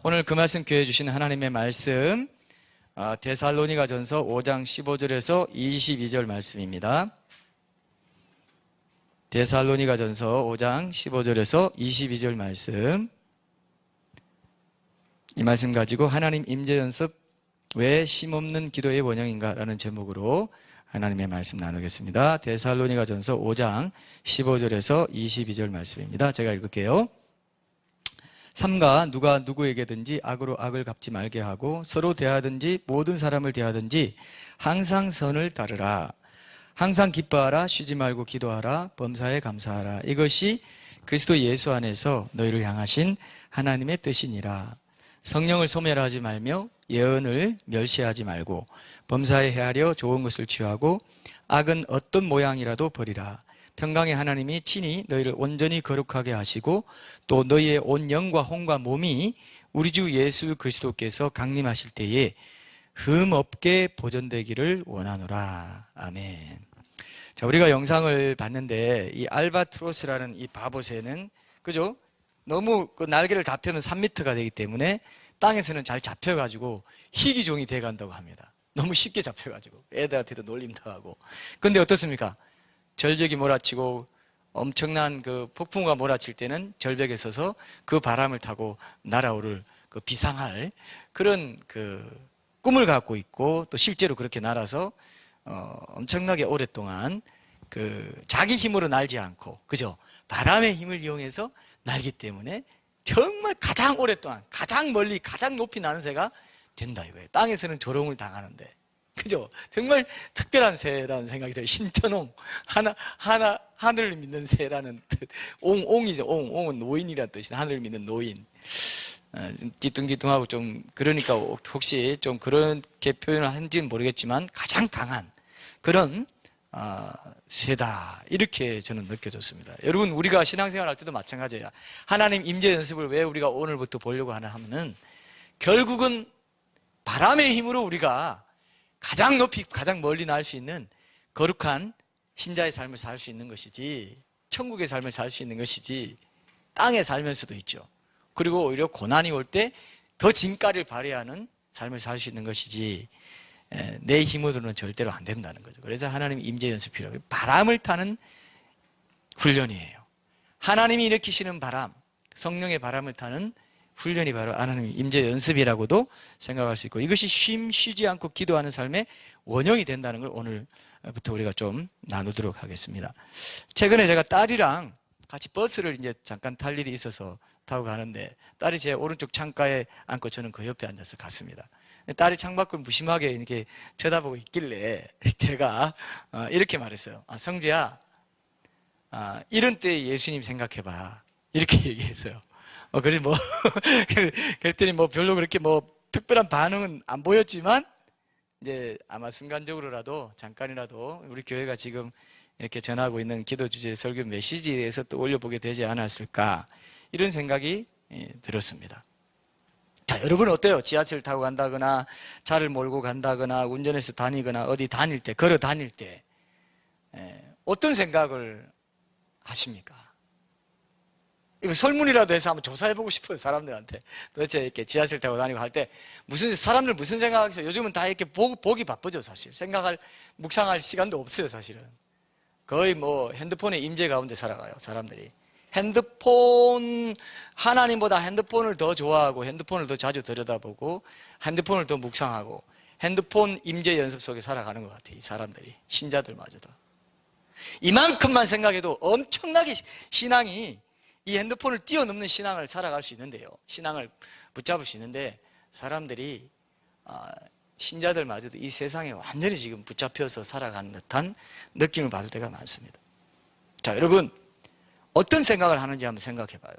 오늘 그 말씀 교회 주신 하나님의 말씀 데살로니가전서 5장 15절에서 22절 말씀입니다. 데살로니가전서 5장 15절에서 22절 말씀, 이 말씀 가지고 하나님 임재 연습 왜 쉼없는 기도의 원형인가 라는 제목으로 하나님의 말씀 나누겠습니다. 데살로니가전서 5장 15절에서 22절 말씀입니다. 제가 읽을게요. 삼가 누가 누구에게든지 악으로 악을 갚지 말게 하고 서로 대하든지 모든 사람을 대하든지 항상 선을 따르라. 항상 기뻐하라. 쉬지 말고 기도하라. 범사에 감사하라. 이것이 그리스도 예수 안에서 너희를 향하신 하나님의 뜻이니라. 성령을 소멸하지 말며 예언을 멸시하지 말고 범사에 헤아려 좋은 것을 취하고 악은 어떤 모양이라도 버리라. 평강의 하나님이 친히 너희를 온전히 거룩하게 하시고 또 너희의 온 영과 혼과 몸이 우리 주 예수 그리스도께서 강림하실 때에 흠없게 보존되기를 원하노라. 아멘. 자, 우리가 영상을 봤는데 이 알바트로스라는 이 바보새는 그죠? 너무 그 날개를 다 펴면 3m가 되기 때문에 땅에서는 잘 잡혀가지고 희귀종이 돼간다고 합니다. 너무 쉽게 잡혀가지고 애들한테도 놀림도 하고. 근데 어떻습니까? 절벽이 몰아치고 엄청난 그 폭풍우가 몰아칠 때는 절벽에 서서 그 바람을 타고 날아오를 그 비상할 그런 그 꿈을 갖고 있고, 또 실제로 그렇게 날아서 엄청나게 오랫동안 그 자기 힘으로 날지 않고 그죠? 바람의 힘을 이용해서 날기 때문에 정말 가장 오랫동안 가장 멀리 가장 높이 나는 새가 된다 이거예요. 땅에서는 조롱을 당하는데 그죠? 정말 특별한 새라는 생각이 들어요. 신천옹, 하늘을 믿는 새라는 뜻. 옹이죠. 옹은 노인이라는 뜻이죠. 하늘을 믿는 노인. 뒤뚱뒤뚱하고 좀 그러니까 혹시 좀 그렇게 표현을 한지는 모르겠지만 가장 강한 그런 새다, 이렇게 저는 느껴졌습니다. 여러분, 우리가 신앙생활 할 때도 마찬가지예요. 하나님 임재 연습을 왜 우리가 오늘부터 보려고 하나 하면은 결국은 바람의 힘으로 우리가 가장 높이 가장 멀리 날 수 있는 거룩한 신자의 삶을 살 수 있는 것이지, 천국의 삶을 살 수 있는 것이지, 땅에 살면서도 있죠. 그리고 오히려 고난이 올 때 더 진가를 발휘하는 삶을 살 수 있는 것이지 내 힘으로는 절대로 안 된다는 거죠. 그래서 하나님 임재 연습이라고, 바람을 타는 훈련이에요. 하나님이 일으키시는 바람, 성령의 바람을 타는 훈련이 바로 하나님의 임재 연습이라고도 생각할 수 있고, 이것이 쉬지 않고 기도하는 삶의 원형이 된다는 걸 오늘부터 우리가 좀 나누도록 하겠습니다. 최근에 제가 딸이랑 같이 버스를 이제 잠깐 탈 일이 있어서 타고 가는데, 딸이 제 오른쪽 창가에 앉고 저는 그 옆에 앉아서 갔습니다. 딸이 창밖을 무심하게 이렇게 쳐다보고 있길래 제가 이렇게 말했어요. 성주야, 이런 때 예수님 생각해봐, 이렇게 얘기했어요. 그래서 그랬더니 별로 그렇게 특별한 반응은 안 보였지만, 이제 아마 순간적으로라도 잠깐이라도 우리 교회가 지금 이렇게 전하고 있는 기도 주제 설교 메시지에 대해서 또 올려보게 되지 않았을까, 이런 생각이 들었습니다. 자, 여러분은 어때요? 지하철 타고 간다거나 차를 몰고 간다거나 운전해서 다니거나 어디 다닐 때, 걸어 다닐 때 어떤 생각을 하십니까? 이거 설문이라도 해서 한번 조사해보고 싶어요. 사람들한테 도대체 이렇게 지하철 타고 다니고 할 때 사람들 무슨 생각하겠어요? 요즘은 다 이렇게 보기 바쁘죠. 사실 묵상할 시간도 없어요. 사실은 거의 핸드폰의 임재 가운데 살아가요. 사람들이 하나님보다 핸드폰을 더 좋아하고, 핸드폰을 더 자주 들여다보고, 핸드폰을 더 묵상하고, 핸드폰 임재 연습 속에 살아가는 것 같아요. 이 사람들이, 신자들마저도. 이만큼만 생각해도 엄청나게 신앙이, 이 핸드폰을 뛰어넘는 신앙을 살아갈 수 있는데요, 신앙을 붙잡을 수 있는데, 사람들이 신자들마저도 이 세상에 완전히 지금 붙잡혀서 살아가는 듯한 느낌을 받을 때가 많습니다. 자, 여러분, 어떤 생각을 하는지 한번 생각해 봐요.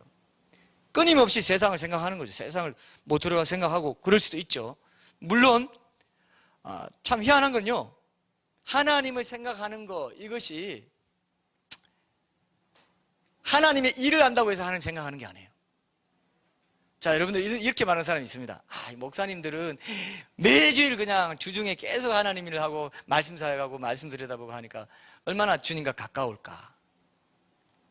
끊임없이 세상을 생각하는 거죠. 세상을 못 들어가 생각하고 그럴 수도 있죠. 물론 참 희한한 건요, 하나님을 생각하는 거, 이것이 하나님의 일을 한다고 해서 하나님 생각하는 게 아니에요. 자, 여러분들 이렇게 말하는 사람이 있습니다. 목사님들은 매주일 그냥 주중에 계속 하나님 일을 하고 말씀 사역하고 말씀 들여다보고 하니까 얼마나 주님과 가까울까,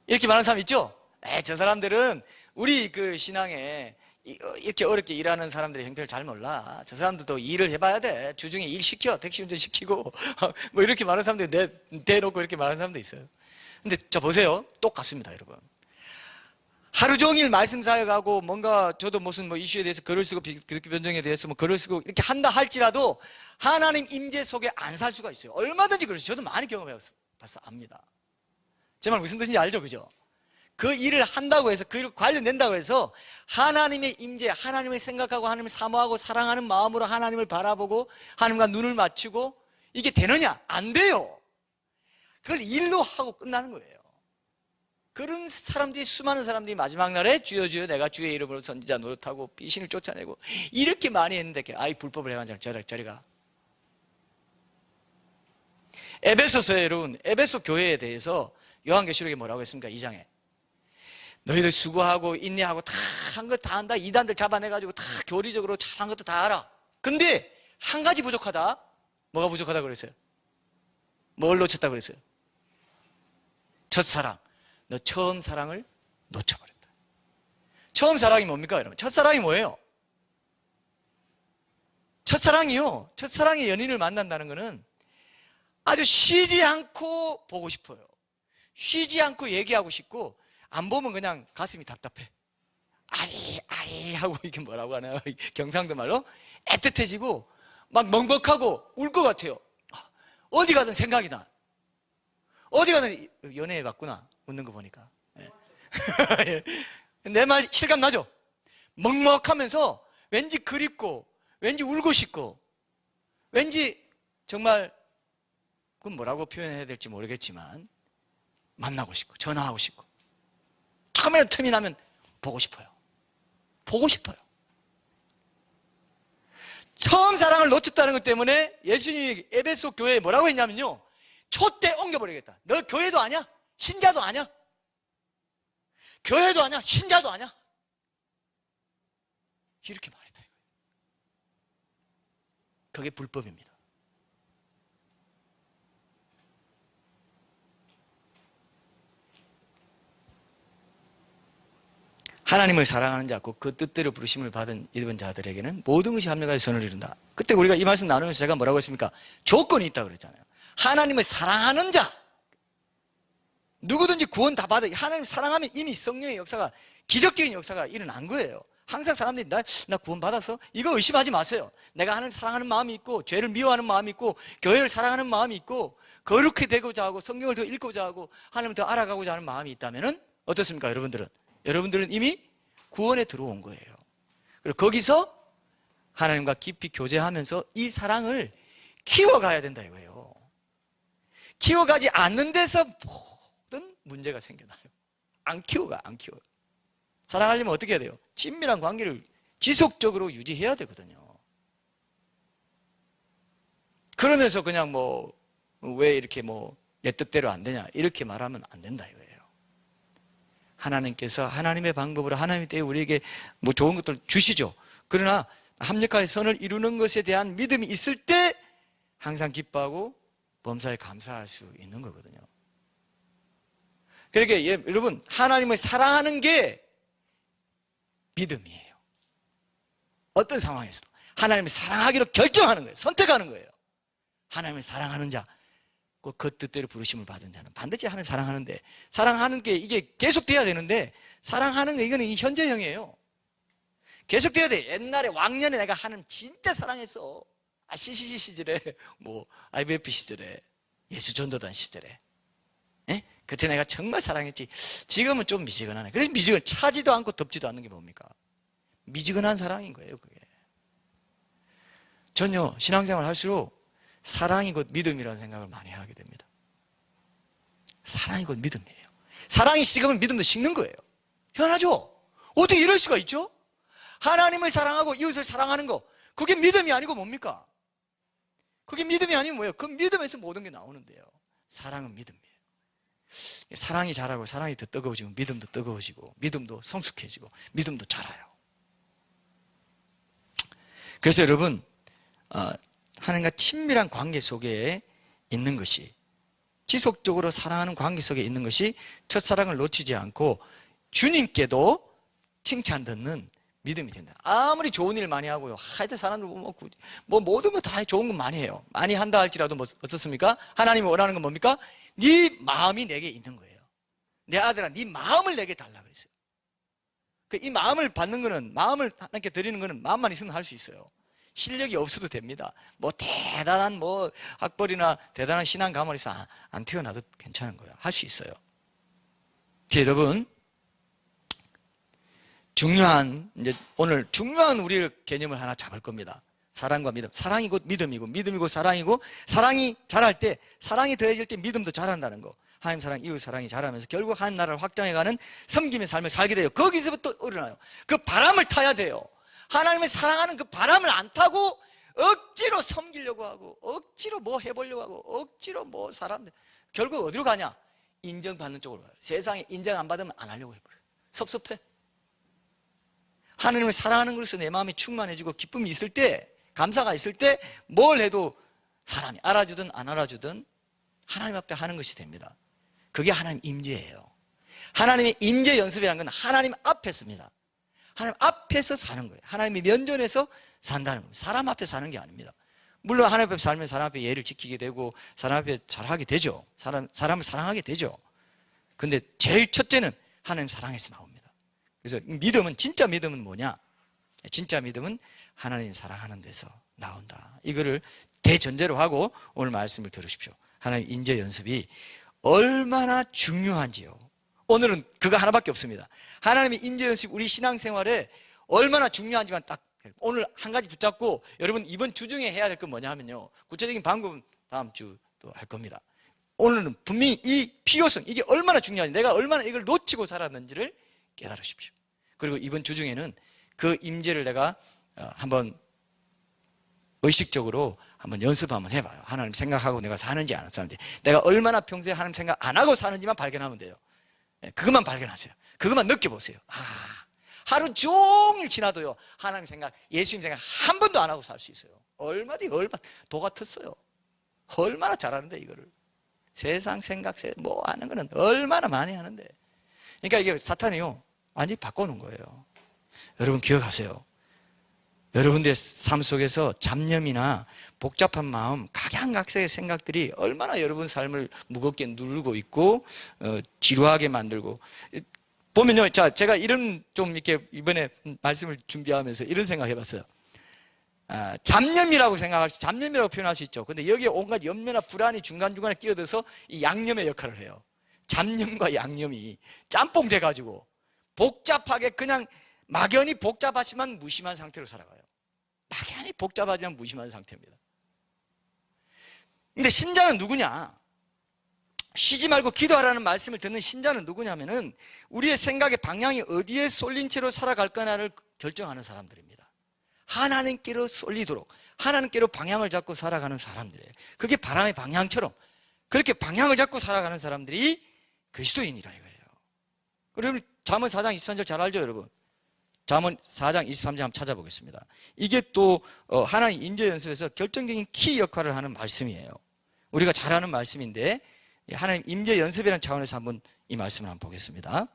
이렇게 말하는 사람 있죠? 저 사람들은 우리 그 신앙에 이렇게 어렵게 일하는 사람들의 형편을 잘 몰라. 저 사람들도 일을 해봐야 돼. 주중에 일 시켜. 택시 운전 시키고 뭐 이렇게 많은 사람들이 대놓고 이렇게 말하는 사람도 있어요. 근데 저 보세요. 똑같습니다, 여러분. 하루 종일 말씀 사역하고 뭔가 저도 무슨 뭐 이슈에 대해서 글을 쓰고 기독교 변정에 대해서 뭐 글을 쓰고 이렇게 한다 할지라도 하나님 임재 속에 안 살 수가 있어요. 얼마든지 그렇죠. 저도 많이 경험해서 봐서 압니다. 제 말 무슨 뜻인지 알죠, 그죠? 그 일을 한다고 해서 그 일 관련된다고 해서 하나님의 임재, 하나님을 생각하고 하나님을 사모하고 사랑하는 마음으로 하나님을 바라보고 하나님과 눈을 맞추고 이게 되느냐? 안 돼요. 그걸 일로 하고 끝나는 거예요. 그런 사람들이, 수많은 사람들이 마지막 날에 주여 주여 내가 주의 이름으로 선지자 노릇하고 귀신을 쫓아내고 이렇게 많이 했는데 아이 불법을 행한 자는 저리 가. 에베소서에 여러분, 에베소 교회에 대해서 요한계시록에 뭐라고 했습니까? 2장에 너희들 수고하고 인내하고 다 한 것 다 한다. 이단들 잡아내가지고 다 교리적으로 잘한 것도 다 알아. 근데 한 가지 부족하다. 뭐가 부족하다고 그랬어요? 뭘 놓쳤다고 그랬어요? 첫사랑. 너 처음 사랑을 놓쳐버렸다. 처음 사랑이 뭡니까 여러분? 첫사랑이 뭐예요? 첫사랑이요. 첫사랑의 연인을 만난다는 것은 아주 쉬지 않고 보고 싶어요. 쉬지 않고 얘기하고 싶고 안 보면 그냥 가슴이 답답해. 아리 하고 이게 뭐라고 하나요? 경상도 말로 애틋해지고 막 먹먹하고 울 것 같아요. 어디 가든 생각이 나. 어디 가든 연애해 봤구나. 웃는 거 보니까. 내 말 실감 나죠? 먹먹하면서 왠지 그립고 왠지 울고 싶고 왠지 정말 그건 뭐라고 표현해야 될지 모르겠지만 만나고 싶고 전화하고 싶고 처음에는 틈이 나면 보고 싶어요. 보고 싶어요. 처음 사랑을 놓쳤다는 것 때문에 예수님이 에베소 교회에 뭐라고 했냐면요, 촛대 옮겨버리겠다. 너 교회도 아냐? 신자도 아냐? 교회도 아냐? 신자도 아냐? 이렇게 말했다. 그게 불법입니다. 하나님을 사랑하는 자, 그 뜻대로 부르심을 받은 이번 자들에게는 모든 것이 합력하여 선을 이룬다. 그때 우리가 이 말씀 나누면서 제가 뭐라고 했습니까? 조건이 있다고 그랬잖아요. 하나님을 사랑하는 자, 누구든지 구원 다 받아. 하나님 사랑하면 이미 성령의 역사가, 기적적인 역사가 일어난 거예요. 항상 사람들이 나 구원 받았어? 이거 의심하지 마세요. 내가 하나님 사랑하는 마음이 있고 죄를 미워하는 마음이 있고 교회를 사랑하는 마음이 있고 거룩히 되고자 하고 성경을 더 읽고자 하고 하나님을 더 알아가고자 하는 마음이 있다면 어떻습니까? 여러분들은 이미 구원에 들어온 거예요. 그리고 거기서 하나님과 깊이 교제하면서 이 사랑을 키워가야 된다 이거예요. 키워가지 않는 데서 모든 문제가 생겨나요. 안 키워. 사랑하려면 어떻게 해야 돼요? 친밀한 관계를 지속적으로 유지해야 되거든요. 그러면서 그냥 왜 이렇게 내 뜻대로 안 되냐 이렇게 말하면 안 된다 이거예요. 하나님께서 하나님의 방법으로 하나님의 때에 우리에게 좋은 것들 주시죠. 그러나 합력하여 선을 이루는 것에 대한 믿음이 있을 때 항상 기뻐하고 범사에 감사할 수 있는 거거든요. 그러니까 여러분, 하나님을 사랑하는 게 믿음이에요. 어떤 상황에서도 하나님을 사랑하기로 결정하는 거예요. 선택하는 거예요. 하나님을 사랑하는 자, 그 뜻대로 부르심을 받은 자는 반드시 하나님을 사랑하는데, 사랑하는 게 이게 계속돼야 되는데, 사랑하는 거 이거는 현재형이에요. 계속돼야 돼. 옛날에 왕년에 내가 하나님 진짜 사랑했어. CCC 시절에, IBF 시절에, 예수전도단 시절에, 그때 내가 정말 사랑했지. 지금은 좀 미지근하네. 그래서 차지도 않고 덥지도 않는 게 뭡니까? 미지근한 사랑인 거예요, 그게. 전혀 신앙생활 할수록 사랑이 곧 믿음이라는 생각을 많이 하게 됩니다. 사랑이 곧 믿음이에요. 사랑이 식으면 믿음도 식는 거예요. 희한하죠? 어떻게 이럴 수가 있죠? 하나님을 사랑하고 이웃을 사랑하는 거, 그게 믿음이 아니고 뭡니까? 그게 믿음이 아니면 뭐예요? 그 믿음에서 모든 게 나오는데요. 사랑은 믿음이에요. 사랑이 자라고 사랑이 더 뜨거워지면 믿음도 뜨거워지고 믿음도 성숙해지고 믿음도 자라요. 그래서 여러분, 하나님과 친밀한 관계 속에 있는 것이, 지속적으로 사랑하는 관계 속에 있는 것이 첫사랑을 놓치지 않고 주님께도 칭찬 듣는 믿음이 된다. 아무리 좋은 일 많이 하고요. 하여튼 사람들 뭐 모든 거 다 좋은 건 많이 해요. 많이 한다 할지라도 뭐 어떻습니까? 하나님이 원하는 건 뭡니까? 네 마음이 내게 있는 거예요. 내 아들아, 네 마음을 내게 달라 그랬어요. 이 마음을 받는 거는, 마음을 하나님께 드리는 거는 마음만 있으면 할 수 있어요. 실력이 없어도 됩니다. 뭐 대단한 뭐 학벌이나 대단한 신앙 가문이 있어 안 태어나도 괜찮은 거예요. 할 수 있어요. 여러분, 오늘 중요한 우리 개념을 하나 잡을 겁니다. 사랑과 믿음. 사랑이 곧 믿음이고, 믿음이 곧 사랑이고, 사랑이 자랄 때, 사랑이 더해질 때 믿음도 자란다는 거. 하나님 사랑, 이웃 사랑이 자라면서 결국 하나님 나라를 확장해가는 섬김의 삶을 살게 돼요. 거기서부터 일어나요. 그 바람을 타야 돼요. 하나님을 사랑하는 그 바람을 안 타고 억지로 섬기려고 하고, 억지로 뭐 해보려고 하고, 억지로 뭐 사람들, 결국 어디로 가냐? 인정받는 쪽으로 가요. 세상에 인정 안 받으면 안 하려고 해버려요. 섭섭해. 하나님을 사랑하는 것으로 내 마음이 충만해지고 기쁨이 있을 때, 감사가 있을 때 뭘 해도 사람이 알아주든 안 알아주든 하나님 앞에 하는 것이 됩니다. 그게 하나님 임재예요. 하나님의 임재 연습이라는 건 하나님 앞에서입니다. 하나님 앞에서 사는 거예요. 하나님의 면전에서 산다는 겁니다. 사람 앞에 사는 게 아닙니다. 물론 하나님 앞에 살면 사람 앞에 예를 지키게 되고 사람 앞에 잘하게 되죠. 사람을 사랑하게 되죠. 근데 제일 첫째는 하나님 사랑에서 나옵니다. 그래서 믿음은, 진짜 믿음은 뭐냐? 진짜 믿음은 하나님 사랑하는 데서 나온다. 이거를 대전제로 하고 오늘 말씀을 들으십시오. 하나님 임재 연습이 얼마나 중요한지요. 오늘은 그거 하나밖에 없습니다. 하나님의 임재 연습이 우리 신앙생활에 얼마나 중요한지만 딱 오늘 한 가지 붙잡고, 여러분 이번 주 중에 해야 될 건 뭐냐 하면요, 구체적인 방법은 다음 주 또 할 겁니다. 오늘은 분명히 이 필요성, 이게 얼마나 중요한지, 내가 얼마나 이걸 놓치고 살았는지를 깨달으십시오. 그리고 이번 주 중에는 그 임재를 내가 한번 의식적으로 한번 연습 한번 해봐요. 하나님 생각하고 내가 사는지 안 사는지, 내가 얼마나 평소에 하나님 생각 안 하고 사는지만 발견하면 돼요. 그것만 발견하세요. 그것만 느껴보세요. 하루 종일 지나도요, 하나님 생각, 예수님 생각 한 번도 안 하고 살 수 있어요. 얼마나 도 같았어요. 얼마나 잘하는데, 이거를. 세상 생각, 뭐 하는 거는 얼마나 많이 하는데. 그러니까 이게 사탄이요, 완전히 바꿔놓은 거예요. 여러분 기억하세요. 여러분들의 삶 속에서 잡념이나 복잡한 마음, 각양각색의 생각들이 얼마나 여러분 삶을 무겁게 누르고 있고 지루하게 만들고. 보면요, 자, 제가 이런 좀 이렇게 이번에 말씀을 준비하면서 이런 생각 해봤어요. 잡념이라고 잡념이라고 표현할 수 있죠. 근데 여기에 온갖 염려나 불안이 중간중간에 끼어들어서 이 양념의 역할을 해요. 잡념과 양념이 짬뽕 돼가지고 복잡하게, 그냥 막연히 복잡하지만 무심한 상태로 살아가요. 막연히 복잡하지만 무심한 상태입니다. 근데 신자는 누구냐? 쉬지 말고 기도하라는 말씀을 듣는 신자는 누구냐면은 우리의 생각의 방향이 어디에 쏠린 채로 살아갈 거냐를 결정하는 사람들입니다. 하나님께로 쏠리도록, 하나님께로 방향을 잡고 살아가는 사람들이에요. 그게 바람의 방향처럼 그렇게 방향을 잡고 살아가는 사람들이 그리스도인이라 이거예요. 그러면 잠언 4장 23절 잘 알죠, 여러분? 잠언 4장 23절 한번 찾아보겠습니다. 이게 또 하나님 임재 연습에서 결정적인 키 역할을 하는 말씀이에요. 우리가 잘 아는 말씀인데 하나님 임재 연습이라는 차원에서 한번 이 말씀을 한번 보겠습니다.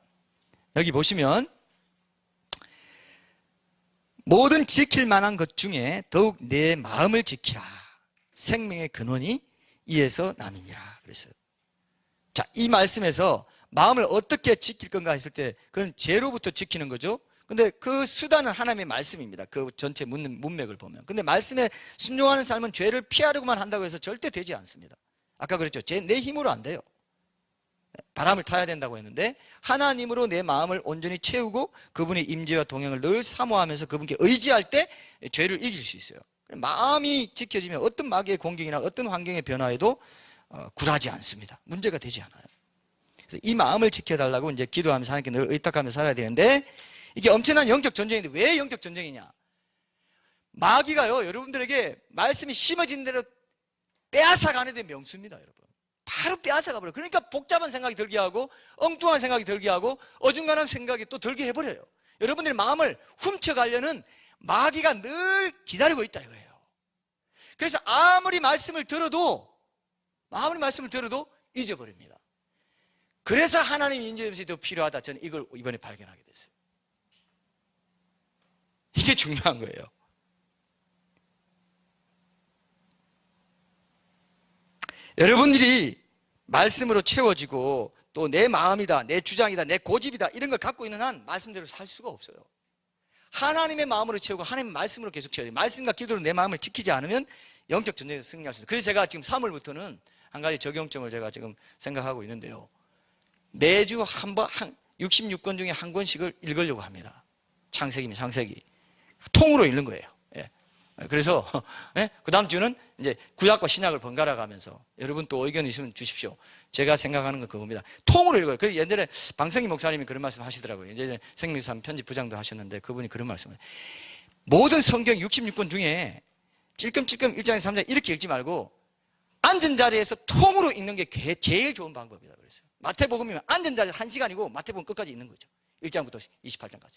여기 보시면 모든 지킬 만한 것 중에 더욱 내 마음을 지키라. 생명의 근원이 이에서 남이니라 그랬어요. 자, 이 말씀에서 마음을 어떻게 지킬 건가 했을 때 그건 죄로부터 지키는 거죠. 근데 그 수단은 하나님의 말씀입니다. 그 전체 문맥을 보면. 근데 말씀에 순종하는 삶은 죄를 피하려고만 한다고 해서 절대 되지 않습니다. 아까 그랬죠. 내 힘으로 안 돼요. 바람을 타야 된다고 했는데 하나님으로 내 마음을 온전히 채우고 그분의 임재와 동행을 늘 사모하면서 그분께 의지할 때 죄를 이길 수 있어요. 마음이 지켜지면 어떤 마귀의 공격이나 어떤 환경의 변화에도 굴하지 않습니다. 문제가 되지 않아요. 그래서 이 마음을 지켜달라고 이제 기도하면서 하나님께 늘 의탁하면서 살아야 되는데 이게 엄청난 영적 전쟁인데 왜 영적 전쟁이냐? 마귀가요, 여러분들에게 말씀이 심어진 대로 빼앗아가는 데 명수입니다, 여러분. 바로 빼앗아가 버려요. 그러니까 복잡한 생각이 들게 하고 엉뚱한 생각이 들게 하고 어중간한 생각이 또 들게 해버려요. 여러분들의 마음을 훔쳐가려는 마귀가 늘 기다리고 있다 이거예요. 그래서 아무리 말씀을 들어도 잊어버립니다. 그래서 하나님 인재 연습이 더 필요하다. 저는 이걸 이번에 발견하게 됐어요. 이게 중요한 거예요. 여러분들이 말씀으로 채워지고 또 내 마음이다, 내 주장이다, 내 고집이다 이런 걸 갖고 있는 한 말씀대로 살 수가 없어요. 하나님의 마음으로 채우고 하나님의 말씀으로 계속 채워야 돼요. 말씀과 기도로 내 마음을 지키지 않으면 영적 전쟁에서 승리할 수 있어요. 그래서 제가 지금 3월부터는 한 가지 적용점을 제가 지금 생각하고 있는데요. 매주 66권 중에 한 권씩을 읽으려고 합니다. 창세기면 창세기. 통으로 읽는 거예요. 예. 그래서 그 다음 주는 이제 구약과 신약을 번갈아 가면서 여러분 또 의견 있으면 주십시오. 제가 생각하는 건 그겁니다. 통으로 읽어요. 그 옛날에 방성희 목사님이 그런 말씀 하시더라고요. 이제 생명산 편집 부장도 하셨는데 그분이 그런 말씀을 모든 성경 66권 중에 찔끔찔끔 1장에서 3장 이렇게 읽지 말고 앉은 자리에서 통으로 읽는 게 제일 좋은 방법이다 그랬어요. 마태복음이면 앉은 자리에서 1시간이고 마태복음 끝까지 읽는 거죠. 1장부터 28장까지.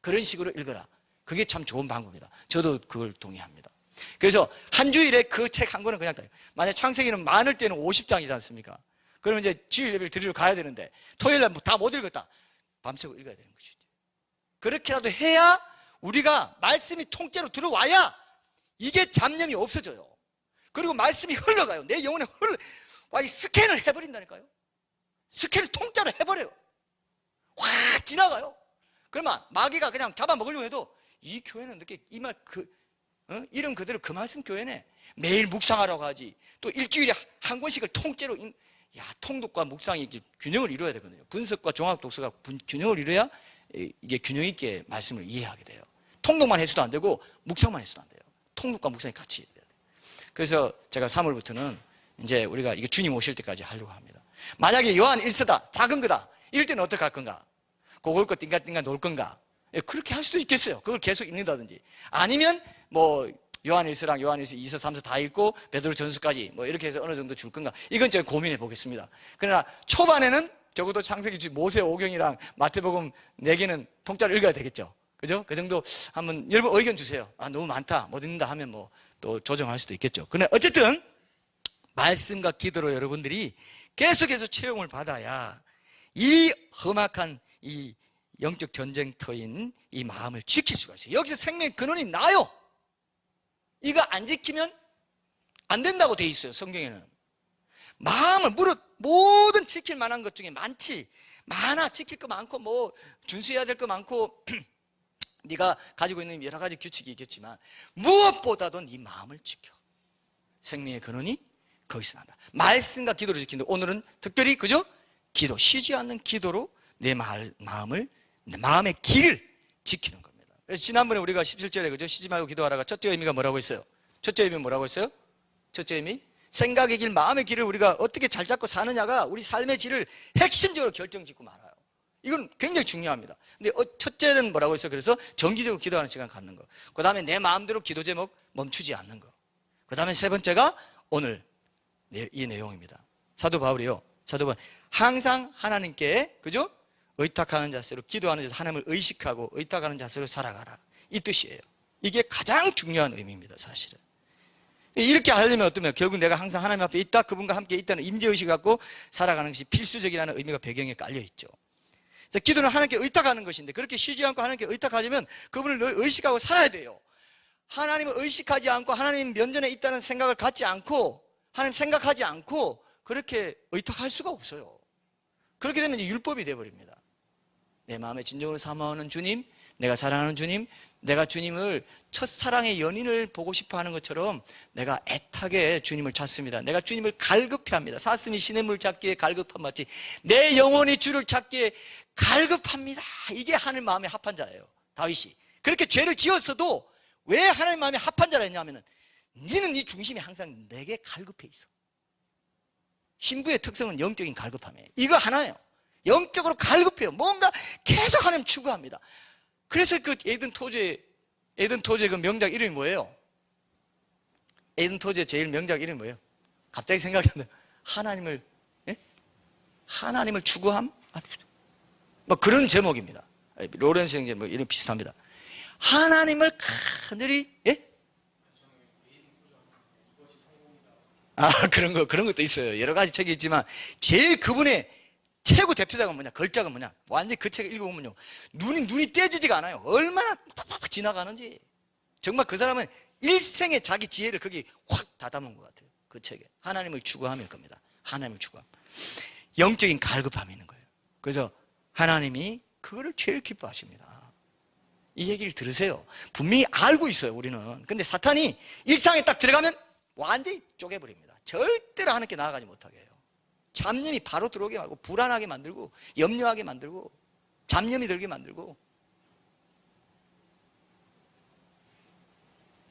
그런 식으로 읽어라. 그게 참 좋은 방법이다. 저도 그걸 동의합니다. 그래서 한 주일에 그 책 한 권은 그냥 따요. 만약 창세기는 많을 때는 50장이지 않습니까? 그러면 이제 주일 예배를 드리러 가야 되는데 토요일 날 다 못 읽었다. 밤새고 읽어야 되는 것이죠. 그렇게라도 해야 우리가 말씀이 통째로 들어와야 이게 잡념이 없어져요. 그리고 말씀이 흘러가요. 내 영혼에 스캔을 해버린다니까요. 스캔을 통째로 해버려요. 확 지나가요. 그러면 마귀가 그냥 잡아먹으려고 해도 이 교회는 이렇게 이 말 이름 그대로 그 말씀 교회네. 매일 묵상하라고 하지. 또 일주일에 한 권씩을 통째로 통독과 묵상이 균형을 이루어야 되거든요. 분석과 종합 독서가 균형을 이루어야 이게 균형 있게 말씀을 이해하게 돼요. 통독만 해서도 안 되고 묵상만 해서도 안 돼요. 통독과 묵상이 같이 돼야 돼요. 그래서 제가 3월부터는 이제 우리가 이게 주님 오실 때까지 하려고 합니다. 만약에 요한 1서다 작은 거다 이럴 때는 어떻게 할 건가? 그걸 거 띵가띵가 놓을 건가? 그렇게 할 수도 있겠어요. 그걸 계속 읽는다든지 아니면 뭐 요한 1서랑 요한 1서 2서 3서 다 읽고 베드로 전서까지 뭐 이렇게 해서 어느 정도 줄 건가? 이건 제가 고민해 보겠습니다. 그러나 초반에는 적어도 창세기 모세 오경이랑 마태복음 4개는 통째로 읽어야 되겠죠. 그죠? 그 정도 한번 여러분 의견 주세요. 너무 많다 못 읽는다 하면 뭐 또 조정할 수도 있겠죠. 그러나 어쨌든 말씀과 기도로 여러분들이 계속해서 채용을 받아야 이 험악한 이 영적 전쟁터인 이 마음을 지킬 수가 있어요. 여기서 생명의 근원이 나요. 이거 안 지키면 안 된다고 돼 있어요. 성경에는. 마음을 모든 지킬 만한 것 중에 많아. 지킬 거 많고 뭐 준수해야 될 거 많고 네가 가지고 있는 여러 가지 규칙이 있겠지만 무엇보다도 네 마음을 지켜. 생명의 근원이 거기서 난다. 말씀과 기도를 지킨다. 오늘은 특별히 그죠? 기도, 쉬지 않는 기도로 내 마음의 길을 지키는 겁니다. 그래서 지난번에 우리가 17절에 그죠? 쉬지 말고 기도하라가 첫째 의미가 뭐라고 했어요? 첫째 의미 뭐라고 했어요? 첫째 의미? 생각의 길, 마음의 길을 우리가 어떻게 잘 잡고 사느냐가 우리 삶의 질을 핵심적으로 결정짓고 말아요. 이건 굉장히 중요합니다. 근데 첫째는 뭐라고 했어요? 그래서 정기적으로 기도하는 시간 갖는 거. 그 다음에 내 마음대로 기도 제목 멈추지 않는 거. 그 다음에 세 번째가 오늘 이 내용입니다. 사도 바울이요. 항상 하나님께 그죠? 의탁하는 자세로 기도하는 자세로 하나님을 의식하고 의탁하는 자세로 살아가라. 이 뜻이에요. 이게 가장 중요한 의미입니다. 사실은. 이렇게 하려면 어떠면 결국 내가 항상 하나님 앞에 있다, 그분과 함께 있다는 임재의식을 갖고 살아가는 것이 필수적이라는 의미가 배경에 깔려 있죠. 기도는 하나님께 의탁하는 것인데 그렇게 쉬지 않고 하나님께 의탁하려면 그분을 늘 의식하고 살아야 돼요. 하나님을 의식하지 않고 하나님 면전에 있다는 생각을 갖지 않고 하나님 생각하지 않고 그렇게 의탁할 수가 없어요. 그렇게 되면 이제 율법이 되어버립니다. 내 마음에 진정으로 사모하는 주님, 내가 사랑하는 주님, 내가 주님을 첫사랑의 연인을 보고 싶어하는 것처럼 내가 애타게 주님을 찾습니다. 내가 주님을 갈급해합니다. 사슴이 시냇물 찾기에 갈급한 마치 내 영혼이 주를 찾기에 갈급합니다. 이게 하나님 마음에 합한 자예요. 다윗이 그렇게 죄를 지었어도 왜 하나님 마음에 합한 자라 했냐면 너는 네 중심이 항상 내게 갈급해 있어. 신부의 특성은 영적인 갈급함이에요. 이거 하나예요. 영적으로 갈급해요. 뭔가 계속 하나님 추구합니다. 그래서 그 에덴 토지의 그 명작 이름이 뭐예요? 에덴 토지의 제일 명작 이름이 뭐예요? 갑자기 생각이 안 나요. 하나님을 추구함? 뭐 그런 제목입니다. 로렌스 형제 뭐 이름 비슷합니다. 하나님을 하늘이 그런 것도 있어요. 여러 가지 책이 있지만 제일 그분의 최고 대표작은 뭐냐? 걸작은 뭐냐? 완전히 그 책을 읽어보면요, 눈이 떼지지가 않아요. 얼마나 팍팍 지나가는지. 정말 그 사람은 일생의 자기 지혜를 거기 확 다 담은 것 같아요. 그 책에. 하나님을 추구함일 겁니다. 하나님을 추구함. 영적인 갈급함이 있는 거예요. 그래서 하나님이 그거를 제일 기뻐하십니다. 이 얘기를 들으세요. 분명히 알고 있어요, 우리는. 근데 사탄이 일상에 딱 들어가면 완전히 쪼개버립니다. 절대로 하나님께 나아가지 못하게 해요. 잡념이 바로 들어오게 하고, 불안하게 만들고, 염려하게 만들고, 잡념이 들게 만들고,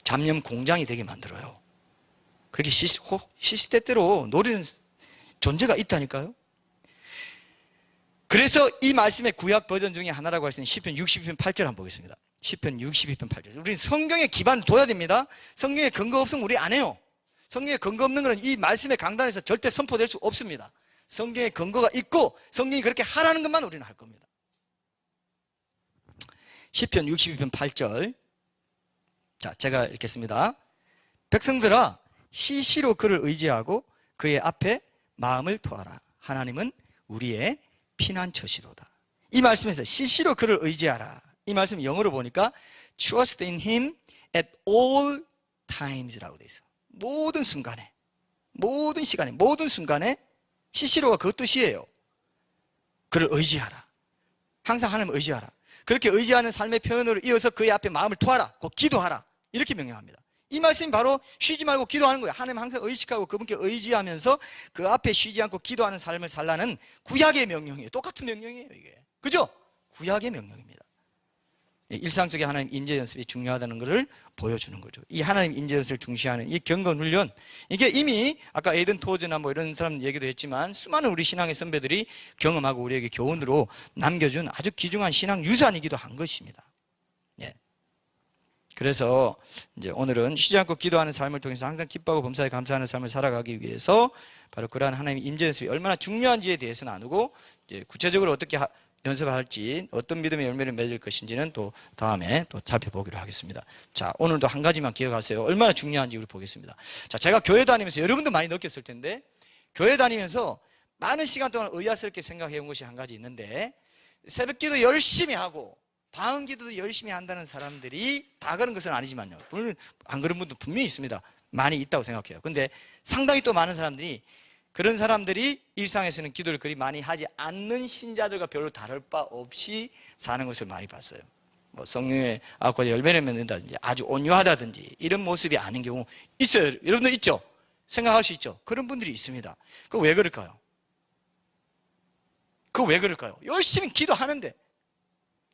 잡념 공장이 되게 만들어요. 그렇게 시시때때로 노리는 존재가 있다니까요. 그래서 이 말씀의 구약 버전 중에 하나라고 할 수 있는 시편 62편 8절 한번 보겠습니다. 시편 62편 8절. 우리는 성경에 기반을 둬야 됩니다. 성경에 근거 없으면 우리 안 해요. 성경에 근거 없는 것은 이 말씀의 강단에서 절대 선포될 수 없습니다. 성경에 근거가 있고 성경이 그렇게 하라는 것만 우리는 할 겁니다. 시편 62편 8절. 자, 제가 읽겠습니다. 백성들아, 시시로 그를 의지하고 그의 앞에 마음을 토하라. 하나님은 우리의 피난처시로다. 이 말씀에서 시시로 그를 의지하라, 이 말씀 영어로 보니까 trust in him at all times라고 돼 있어. 모든 순간에, 모든 시간에, 모든 순간에. 시시로가 그 뜻이에요. 그를 의지하라. 항상 하나님을 의지하라. 그렇게 의지하는 삶의 표현으로 이어서 그의 앞에 마음을 토하라, 곧 기도하라, 이렇게 명령합니다. 이 말씀이 바로 쉬지 말고 기도하는 거예요. 하나님 항상 의식하고 그분께 의지하면서 그 앞에 쉬지 않고 기도하는 삶을 살라는 구약의 명령이에요. 똑같은 명령이에요, 이게. 그죠? 구약의 명령입니다. 일상 속에 하나님 인재 연습이 중요하다는 것을 보여주는 거죠. 이 하나님 인재 연습을 중시하는 이 경건 훈련, 이게 이미 아까 에이든 토즈나 뭐 이런 사람 얘기도 했지만 수많은 우리 신앙의 선배들이 경험하고 우리에게 교훈으로 남겨준 아주 귀중한 신앙 유산이기도 한 것입니다. 예. 그래서 이제 오늘은 쉬지 않고 기도하는 삶을 통해서 항상 기뻐하고 범사에 감사하는 삶을 살아가기 위해서 바로 그러한 하나님의 임재 연습이 얼마나 중요한지에 대해서 나누고, 이제 구체적으로 어떻게 연습할지, 어떤 믿음의 열매를 맺을 것인지는 또 다음에 또 살펴보기로 하겠습니다. 자, 오늘도 한 가지만 기억하세요. 얼마나 중요한지 우리 보겠습니다. 자, 제가 교회 다니면서 여러분도 많이 느꼈을 텐데, 교회 다니면서 많은 시간 동안 의아스럽게 생각해 온 것이 한 가지 있는데, 새벽 기도 열심히 하고 방언 기도도 열심히 한다는 사람들이 다 그런 것은 아니지만요, 물론 안 그런 분도 분명히 있습니다. 많이 있다고 생각해요. 근데 상당히 또 많은 사람들이, 그런 사람들이 일상에서는 기도를 그리 많이 하지 않는 신자들과 별로 다를 바 없이 사는 것을 많이 봤어요. 뭐 성령의 악과 열매를 맺는다든지 아주 온유하다든지 이런 모습이 아닌 경우 있어요. 여러분들 있죠? 생각할 수 있죠? 그런 분들이 있습니다. 그거 왜 그럴까요? 그거 왜 그럴까요? 열심히 기도하는데.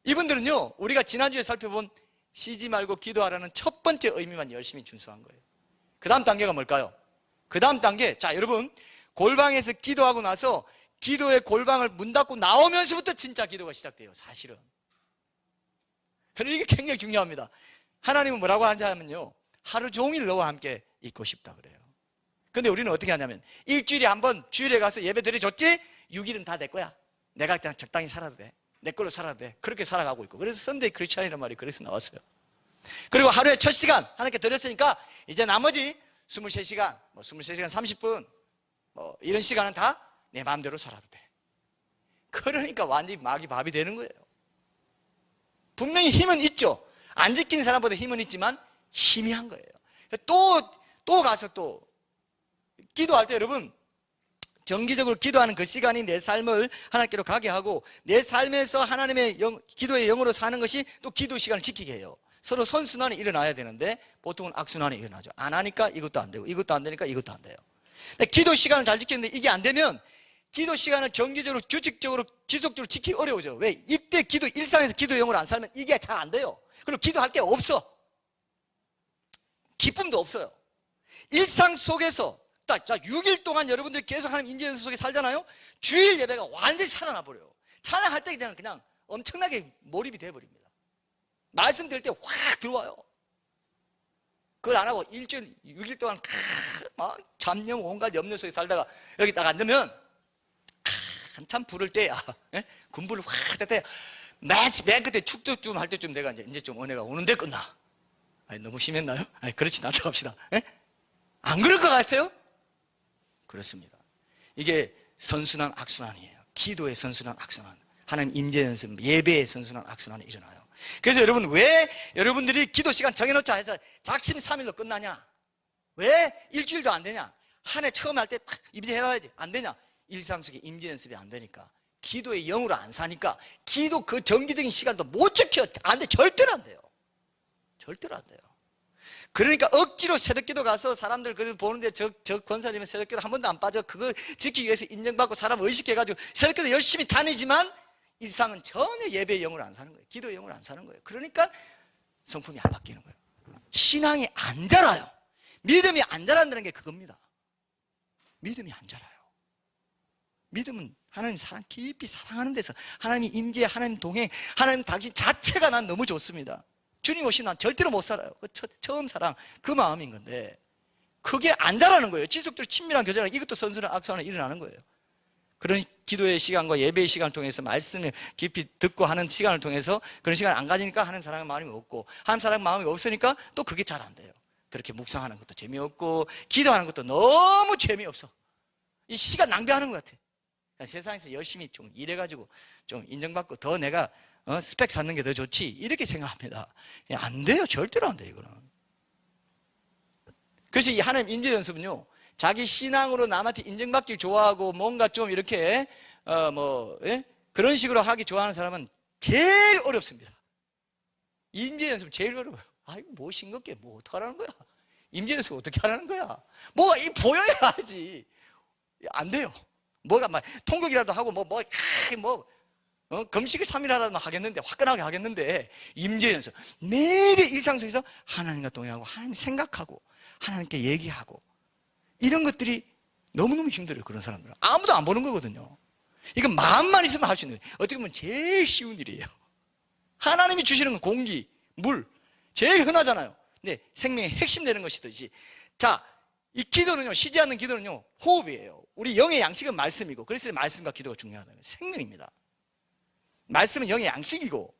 이분들은요, 우리가 지난주에 살펴본 쉬지 말고 기도하라는 첫 번째 의미만 열심히 준수한 거예요. 그 다음 단계가 뭘까요? 그 다음 단계, 자, 여러분, 골방에서 기도하고 나서 기도의 골방을 문 닫고 나오면서부터 진짜 기도가 시작돼요, 사실은. 이게 굉장히 중요합니다. 하나님은 뭐라고 하냐면요, 하루 종일 너와 함께 있고 싶다 그래요. 근데 우리는 어떻게 하냐면, 일주일에 한 번 주일에 가서 예배 드려줬지? 6일은 다 내 거야. 내가 그냥 적당히 살아도 돼. 내 걸로 살아도 돼. 그렇게 살아가고 있고. 그래서 선데이 크리스찬이라는 말이 그래서 나왔어요. 그리고 하루에 첫 시간 하나님께 드렸으니까 이제 나머지 23시간, 뭐 23시간 30분, 뭐 이런 시간은 다 내 마음대로 살아도 돼. 그러니까 완전히 마귀 밥이 되는 거예요. 분명히 힘은 있죠. 안 지키는 사람보다 힘은 있지만 희미한 거예요. 또 가서 또 기도할 때 여러분, 정기적으로 기도하는 그 시간이 내 삶을 하나님께로 가게 하고, 내 삶에서 하나님의 기도의 영으로 사는 것이 또 기도 시간을 지키게 해요. 서로 선순환이 일어나야 되는데 보통은 악순환이 일어나죠. 안 하니까 이것도 안 되고, 이것도 안 되니까 이것도 안 돼요. 기도 시간을 잘 지키는데 이게 안 되면 기도 시간을 정기적으로 규칙적으로 지속적으로 지키기 어려워져요. 왜? 이때 일상에서 기도 영으로 안 살면 이게 잘 안 돼요. 그리고 기도할 게 없어. 기쁨도 없어요. 일상 속에서 자, 6일 동안 여러분들이 계속 하나님 인재 연습 속에 살잖아요. 주일 예배가 완전히 살아나 버려요. 찬양할 때 그냥 엄청나게 몰입이 돼버립니다. 말씀 들을 때 확 들어와요. 그걸 안 하고 일주일 6일 동안 막 잡념 온갖 염려 속에 살다가 여기 딱 앉으면 한참 부를 때야, 군부를 확 할 때, 맨 그때 축도 좀 할 때쯤 내가 이제 좀 은혜가 오는데 끝나. 아니, 너무 심했나요? 아니, 그렇진 않다고 합시다. 안 그럴 것 같아요? 그렇습니다. 이게 선순환, 악순환이에요. 기도의 선순환 악순환, 하나님 임재 연습, 예배의 선순환 악순환이 일어나요. 그래서 여러분, 왜 여러분들이 기도 시간 정해놓자 해서 작심 3일로 끝나냐? 왜 일주일도 안 되냐? 한 해 처음 할 때 딱 임재해야지, 안 되냐? 일상 속에 임재 연습이 안 되니까, 기도의 영으로 안 사니까 기도 그 정기적인 시간도 못 지켜. 안 돼. 절대로 안 돼요. 절대로 안 돼요. 그러니까 억지로 새벽기도 가서 사람들 그래도 보는데 저 권사님은 새벽기도 한 번도 안 빠져. 그거 지키기 위해서 인정받고 사람 의식해가지고 새벽기도 열심히 다니지만 일상은 전혀 예배의 영으로 안 사는 거예요. 기도의 영으로 안 사는 거예요. 그러니까 성품이 안 바뀌는 거예요. 신앙이 안 자라요. 믿음이 안 자란다는 게 그겁니다. 믿음이 안 자라요. 믿음은 하나님 사랑, 깊이 사랑하는 데서 하나님이 임재, 하나님 동행, 하나님 당신 자체가 난 너무 좋습니다. 주님 없이 난 절대로 못 살아요. 처음 사랑, 그 마음인 건데 그게 안 자라는 거예요. 지속적으로 친밀한 교제랑 이것도 선순환 악순환이 일어나는 거예요. 그런 기도의 시간과 예배의 시간을 통해서 말씀을 깊이 듣고 하는 시간을 통해서 그런 시간을 안 가지니까 하나님 사랑의 마음이 없고, 하나님 사랑의 마음이 없으니까 또 그게 잘 안 돼요. 그렇게 묵상하는 것도 재미없고 기도하는 것도 너무 재미없어. 이 시간 낭비하는 것 같아. 세상에서 열심히 좀 일해가지고 좀 인정받고 더 내가 스펙 쌓는 게 더 좋지, 이렇게 생각합니다. 안 돼요. 절대로 안 돼요, 이거는. 그래서 이 하나님 임재 연습은요, 자기 신앙으로 남한테 인정받길 좋아하고 뭔가 좀 이렇게 그런 식으로 하기 좋아하는 사람은 제일 어렵습니다. 임재 연습은 제일 어려워요. 아이고, 뭐 싱겁게, 뭐 어떡하라는 거야? 임재 연습 어떻게 하라는 거야? 뭐가 보여야지. 안 돼요. 뭐가 막 통곡이라도 하고 금식을 3일 하라도 하겠는데, 화끈하게 하겠는데, 임재 연습 매일의 일상 속에서 하나님과 동행하고 하나님 생각하고 하나님께 얘기하고 이런 것들이 너무너무 힘들어요. 그런 사람들은 아무도 안 보는 거거든요. 이건 마음만 있으면 할 수 있는 거예요. 어떻게 보면 제일 쉬운 일이에요. 하나님이 주시는 건 공기, 물, 제일 흔하잖아요. 근데 생명의 핵심 되는 것이듯이, 자, 이 기도는요, 쉬지 않는 기도는요, 호흡이에요. 우리 영의 양식은 말씀이고, 그래서 말씀과 기도가 중요하다는 거예요. 생명입니다. 말씀은 영의 양식이고,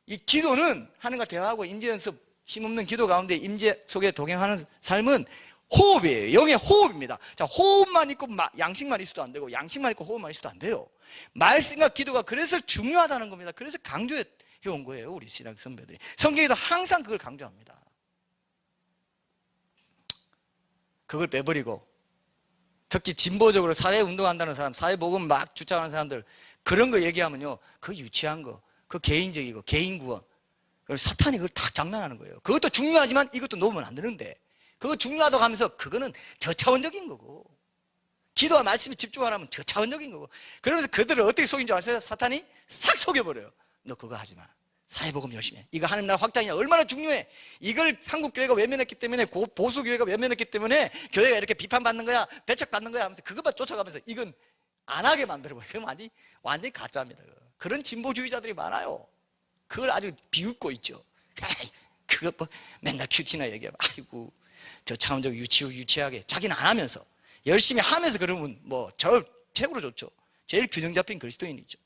이 기도는 하나님과 대화하고 임재 연습, 힘없는 기도 가운데 임재 속에 동행하는 삶은 호흡이에요. 영의 호흡입니다. 자, 호흡만 있고 양식만 있어도 안 되고, 양식만 있고 호흡만 있어도 안 돼요. 말씀과 기도가 그래서 중요하다는 겁니다. 그래서 강조해 온 거예요, 우리 신앙 선배들이. 성경에도 항상 그걸 강조합니다. 그걸 빼버리고, 특히 진보적으로 사회운동한다는 사람, 사회복음 막 주장하는 사람들, 그런 거 얘기하면요, 그 유치한 거, 그 개인적이고 개인구원, 사탄이 그걸 다 장난하는 거예요. 그것도 중요하지만 이것도 놓으면 안 되는데, 그거 중요하다고 하면서 그거는 저차원적인 거고, 기도와 말씀에 집중 안 하면 저차원적인 거고, 그러면서 그들을 어떻게 속인 줄 아세요? 사탄이 싹 속여버려요. 너 그거 하지 마. 사회복음 열심히 해. 이거 하나님 나라 확장이 얼마나 중요해. 이걸 한국교회가 외면했기 때문에, 보수교회가 외면했기 때문에 교회가 이렇게 비판받는 거야, 배척받는 거야 하면서 그것만 쫓아가면서 이건 안 하게 만들어버려요. 그건 완전히 가짜입니다. 그런 진보주의자들이 많아요. 그걸 아주 비웃고 있죠. 그거 뭐 맨날 큐티나 얘기하면, 아이고, 저 차원적 유치하게 자기는 안 하면서 열심히 하면서 그러면 뭐 저 최고로 좋죠. 제일 균형 잡힌 그리스도인이죠.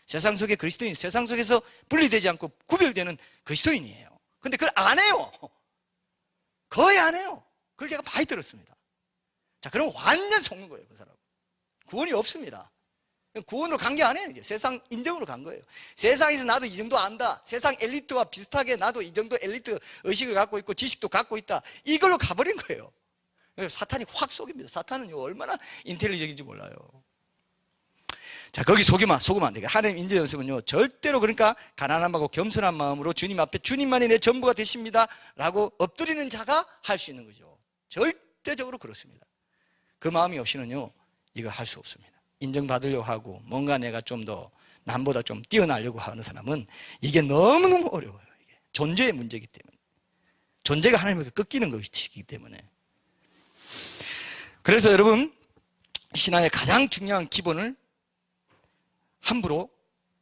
세상 속의 그리스도인, 세상 속에서 분리되지 않고 구별되는 그리스도인이에요. 근데 그걸 안 해요. 거의 안 해요. 그걸 제가 많이 들었습니다. 자, 그럼 완전 속는 거예요, 그 사람. 구원이 없습니다. 구원으로 간 게 아니에요. 이제 세상 인정으로 간 거예요. 세상에서 나도 이 정도 안다, 세상 엘리트와 비슷하게 나도 이 정도 엘리트 의식을 갖고 있고 지식도 갖고 있다, 이걸로 가버린 거예요. 사탄이 확 속입니다. 사탄은 얼마나 인텔리전인지 몰라요. 자, 거기 속으면 안 되게. 하나님 임재 연습은요, 절대로, 그러니까 가난한 마음과 겸손한 마음으로 주님 앞에 주님만이 내 전부가 되십니다 라고 엎드리는 자가 할 수 있는 거죠. 절대적으로 그렇습니다. 그 마음이 없이는요, 이거 할 수 없습니다. 인정받으려고 하고 뭔가 내가 좀 더 남보다 좀 뛰어나려고 하는 사람은 이게 너무너무 어려워요. 이게 존재의 문제이기 때문에, 존재가 하나님에게 꺾이는 것이기 때문에. 그래서 여러분, 신앙의 가장 중요한 기본을 함부로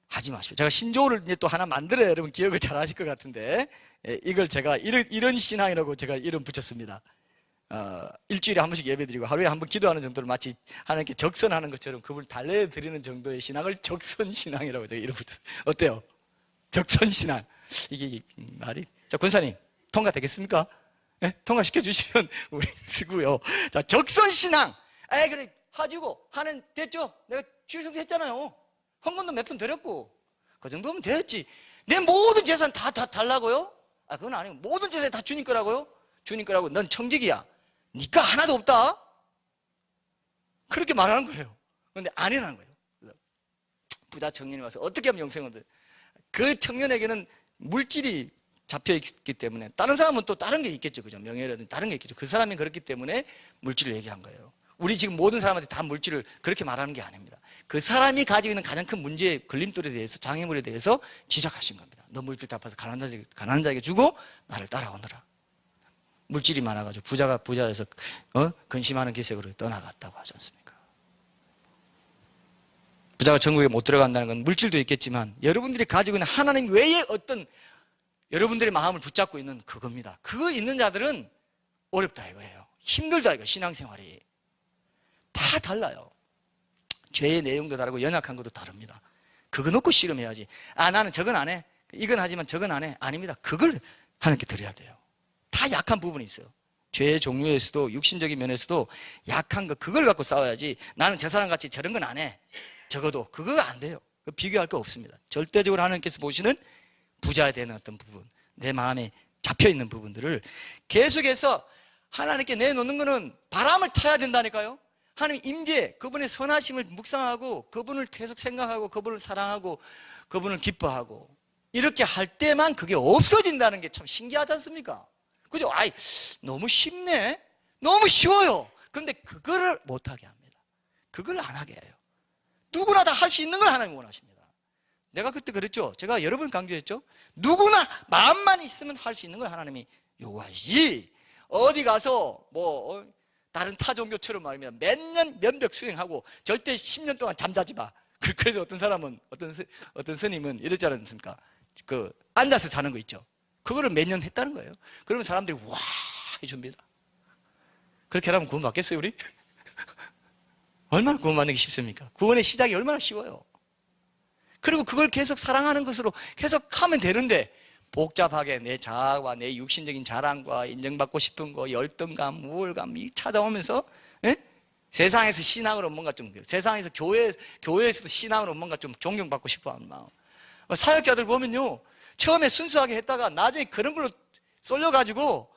하지 마십시오. 제가 신조어를 이제 또 하나 만들어야 여러분 기억을 잘 하실 것 같은데, 이걸 제가 이런 신앙이라고 제가 이름 붙였습니다. 일주일에 한 번씩 예배드리고 하루에 한 번 기도하는 정도를 마치 하나님께 적선하는 것처럼 그분을 달래드리는 정도의 신앙을 적선신앙이라고 제가 이름 붙였어요. 어때요? 적선신앙. 이게 말이. 자, 권사님, 통과되겠습니까? 네? 통과시켜 주시면 우리 쓰고요. 자, 적선신앙. 그래, 가지고 하는, 됐죠? 내가 주일성수 했잖아요. 헌금도 몇 푼 드렸고 그 정도면 됐지. 내 모든 재산 다 달라고요? 아, 그건 아니고 모든 재산이 다 주님 거라고요? 주님 거라고. 넌 청직이야. 니가 하나도 없다. 그렇게 말하는 거예요. 그런데 아니라는 거예요. 부자 청년이 와서 어떻게 하면 영생을 얻어요? 그 청년에게는 물질이 잡혀있기 때문에, 다른 사람은 또 다른 게 있겠죠. 그죠? 명예라든지 다른 게 있겠죠. 그 사람이 그렇기 때문에 물질을 얘기한 거예요. 우리 지금 모든 사람한테 다 물질을 그렇게 말하는 게 아닙니다. 그 사람이 가지고 있는 가장 큰 문제의 걸림돌에 대해서, 장애물에 대해서 지적하신 겁니다. 너 물질 다 파서 가난한 자에게 주고 나를 따라오너라. 물질이 많아가지고 부자가 부자에서 근심하는 기색으로 떠나갔다고 하지 않습니까? 부자가 천국에 못 들어간다는 건 물질도 있겠지만 여러분들이 가지고 있는 하나님 외에 어떤 여러분들의 마음을 붙잡고 있는 그겁니다. 그거 있는 자들은 어렵다 이거예요. 힘들다 이거. 신앙생활이 다 달라요. 죄의 내용도 다르고 연약한 것도 다릅니다. 그거 놓고 씨름해야지. 아, 나는 저건 안 해. 이건 하지만 저건 안 해. 아닙니다. 그걸 하나님께 드려야 돼요. 다 약한 부분이 있어요. 죄의 종류에서도 육신적인 면에서도 약한 거, 그걸 갖고 싸워야지. 나는 저 사람 같이 저런 건 안 해. 적어도 그거 안 돼요. 비교할 거 없습니다. 절대적으로 하나님께서 보시는 부자에 대한 어떤 부분, 내 마음에 잡혀있는 부분들을 계속해서 하나님께 내놓는 거는 바람을 타야 된다니까요. 하나님 임재, 그분의 선하심을 묵상하고 그분을 계속 생각하고 그분을 사랑하고 그분을 기뻐하고 이렇게 할 때만 그게 없어진다는 게 참 신기하지 않습니까? 그죠? 아이, 너무 쉽네? 너무 쉬워요. 그런데 그거를 못하게 합니다. 그걸 안 하게 해요. 누구나 다 할 수 있는 걸 하나님 원하십니다. 내가 그때 그랬죠. 제가 여러 번 강조했죠. 누구나 마음만 있으면 할 수 있는 걸 하나님이 요구하시지, 어디 가서 다른 타 종교처럼 말입니다. 몇 년 면벽 수행하고 절대 10년 동안 잠자지 마. 그래서 어떤 사람은, 어떤 스님은 이러지 않습니까? 앉아서 자는 거 있죠. 그거를 몇 년 했다는 거예요. 그러면 사람들이 와 해줍니다. 그렇게 하면 구원 받겠어요, 우리? 얼마나 구원 받는 게 쉽습니까? 구원의 시작이 얼마나 쉬워요. 그리고 그걸 계속 사랑하는 것으로 계속 하면 되는데, 복잡하게 내 자아와 내 육신적인 자랑과 인정받고 싶은 거, 열등감, 우월감이 찾아오면서 세상에서 신앙으로 뭔가 좀, 세상에서 교회에서도 신앙으로 뭔가 좀 존경받고 싶어 하는 마음. 사역자들 보면요, 처음에 순수하게 했다가 나중에 그런 걸로 쏠려가지고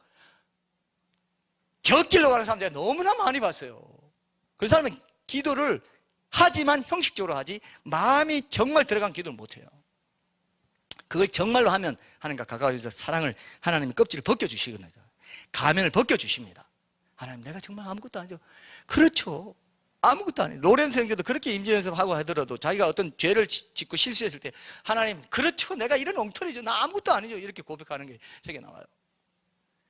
곁길로 가는 사람들이 너무나 많이 봤어요. 그 사람은 기도를 하지만 형식적으로 하지 마음이 정말 들어간 기도를 못해요. 그걸 정말로 하면 하나님과 가까워져서 사랑을, 하나님이 껍질을 벗겨주시거든요. 가면을 벗겨주십니다. 하나님, 내가 정말 아무것도 아니죠. 그렇죠. 아무것도 아니에요. 로렌스 형제도 그렇게 임재 연습하고 하더라도 자기가 어떤 죄를 짓고 실수했을 때, 하나님, 그렇죠. 내가 이런 엉터리죠. 나 아무것도 아니죠. 이렇게 고백하는 게 책에 나와요.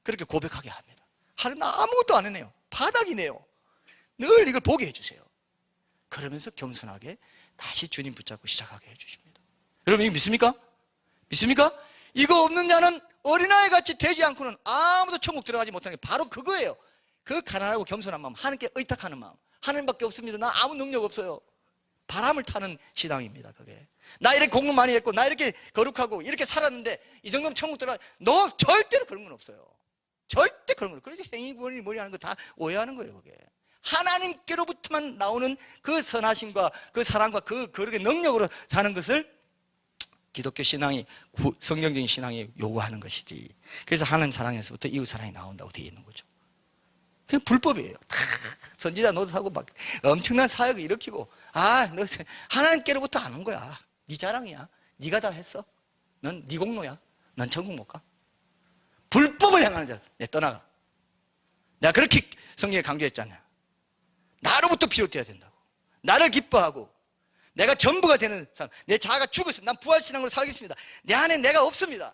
그렇게 고백하게 합니다. 하나님, 나 아무것도 안 해요. 바닥이네요. 늘 이걸 보게 해주세요. 그러면서 겸손하게 다시 주님 붙잡고 시작하게 해주십니다. 여러분, 이거 믿습니까? 믿습니까? 이거 없는 자는 어린아이 같이 되지 않고는 아무도 천국 들어가지 못하는 게 바로 그거예요. 그 가난하고 겸손한 마음, 하나님께 의탁하는 마음. 하나님밖에 없습니다. 나 아무 능력 없어요. 바람을 타는 신앙입니다. 그게. 나 이렇게 공부 많이 했고 나 이렇게 거룩하고 이렇게 살았는데 이 정도면 천국 들어가. 너 절대로 그런 건 없어요. 절대 그런 건. 그래서 행위구원이 뭐리 하는 거 다 오해하는 거예요. 그게. 하나님께로부터만 나오는 그 선하심과 그 사랑과 그 거룩의 능력으로 사는 것을 기독교 신앙이, 성경적인 신앙이 요구하는 것이지. 그래서 하나님 사랑에서부터 이웃 사랑이 나온다고 되어 있는 거죠. 그게 불법이에요. 선지자 노릇하고 막 엄청난 사역을 일으키고, 너 하나님께로부터 안 온 거야. 네 자랑이야. 네가 다 했어. 넌 네 공로야. 넌 천국 못 가. 불법을 향하는 자, 내 떠나가. 내가 그렇게 성경에 강조했잖아. 나로부터 비롯돼야 된다고. 나를 기뻐하고 내가 전부가 되는 사람. 내 자아가 죽었습니다. 난 부활신앙으로 살겠습니다. 내 안에 내가 없습니다.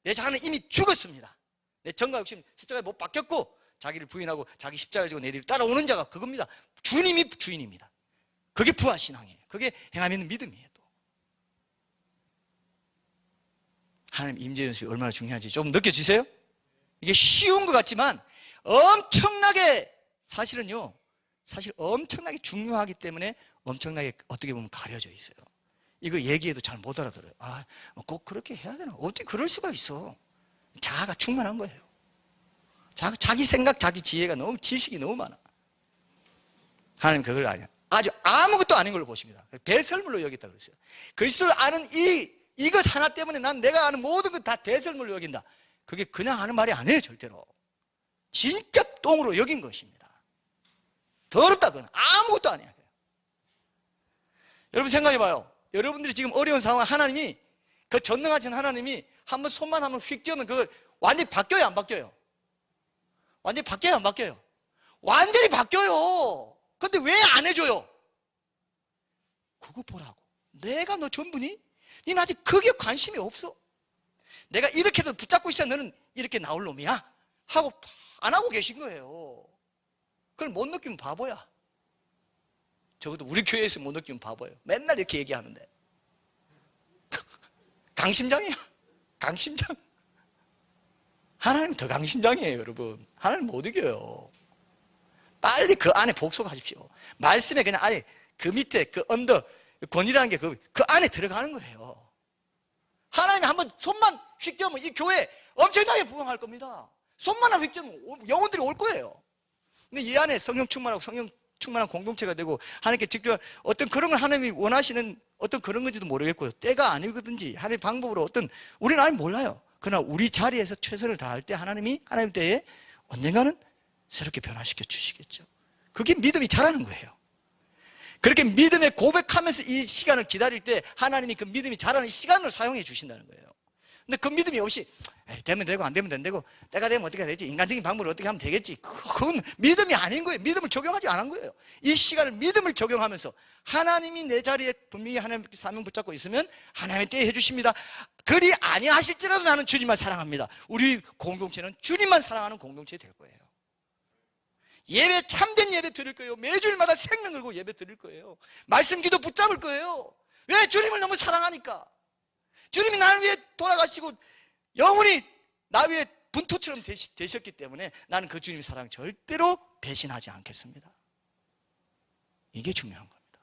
내 자아는 이미 죽었습니다. 내 정과 욕심 십자가에 못 박혔고 자기를 부인하고 자기 십자가를 지고 내 뒤를 따라오는 자가 그겁니다. 주님이 주인입니다. 그게 부활신앙이에요. 그게 행함 있는 믿음이에요. 또 하나님 임재 연습이 얼마나 중요한지 좀 느껴지세요? 이게 쉬운 것 같지만 엄청나게, 사실은요, 사실 엄청나게 중요하기 때문에 엄청나게 어떻게 보면 가려져 있어요. 이거 얘기해도 잘 못 알아들어요. 꼭 그렇게 해야 되나? 어떻게 그럴 수가 있어? 자아가 충만한 거예요. 자기 생각, 자기 지혜가 너무, 지식이 너무 많아. 하나님 그걸 아냐. 아주 아무것도 아닌 걸로 보십니다. 배설물로 여겼다 그랬어요. 그리스도를 아는 이것 하나 때문에 난 내가 아는 모든 것 다 배설물로 여긴다. 그게 그냥 하는 말이 아니에요. 절대로. 진짜 똥으로 여긴 것입니다. 더럽다. 그건 아무것도 아니에요. 여러분 생각해봐요. 여러분들이 지금 어려운 상황, 하나님이, 그 전능하신 하나님이 한번 손만 한번 휙 쥐면 그걸 완전히 바뀌어요, 안 바뀌어요? 완전히 바뀌어요, 안 바뀌어요? 완전히 바뀌어요. 근데 왜 안 해줘요? 그거 보라고. 내가 너 전부니? 니는 아직 그게 관심이 없어. 내가 이렇게도 붙잡고 있어. 너는 이렇게 나올 놈이야? 하고 안 하고 계신 거예요. 그걸 못 느끼면 바보야. 적어도 우리 교회에서 못 느끼면 바보예요. 맨날 이렇게 얘기하는데. 강심장이야. 강심장. 하나님은 더 강심장이에요, 여러분. 하나님 못 이겨요. 빨리 그 안에 복속하십시오. 말씀에 그냥 아예 그 밑에 그 언더, 권위라는 게 그 안에 들어가는 거예요. 하나님이 한번 손만 휙 쥐면 이 교회 엄청나게 부흥할 겁니다. 손만 휙 쥐면 영혼들이 올 거예요. 근데 이 안에 성령 충만하고 성령 충만한 공동체가 되고 하나님께 직접 어떤 그런 걸 하나님이 원하시는 어떤 그런 건지도 모르겠고요. 때가 아니거든지 하나님의 방법으로 어떤 우리는 아직 몰라요. 그러나 우리 자리에서 최선을 다할 때 하나님이 하나님 때에 언젠가는 새롭게 변화시켜 주시겠죠. 그게 믿음이 자라는 거예요. 그렇게 믿음에 고백하면서 이 시간을 기다릴 때 하나님이 그 믿음이 자라는 시간으로 사용해 주신다는 거예요. 근데 그 믿음이 없이 되면 되고 안 되면 안 되고 때가 되면 어떻게 되지? 인간적인 방법으로 어떻게 하면 되겠지? 그건 믿음이 아닌 거예요. 믿음을 적용하지 않은 거예요. 이 시간을 믿음을 적용하면서 하나님이 내 자리에 분명히 하나님께 사명 붙잡고 있으면 하나님의 때에 해주십니다. 그리 아니하실지라도 나는 주님만 사랑합니다. 우리 공동체는 주님만 사랑하는 공동체 될 거예요. 예배, 참된 예배 드릴 거예요. 매주일마다 생명 걸고 예배 드릴 거예요. 말씀 기도 붙잡을 거예요. 왜? 주님을 너무 사랑하니까. 주님이 나를 위해 돌아가시고 영원히 나 위해 분토처럼 되셨기 때문에 나는 그 주님의 사랑 절대로 배신하지 않겠습니다. 이게 중요한 겁니다.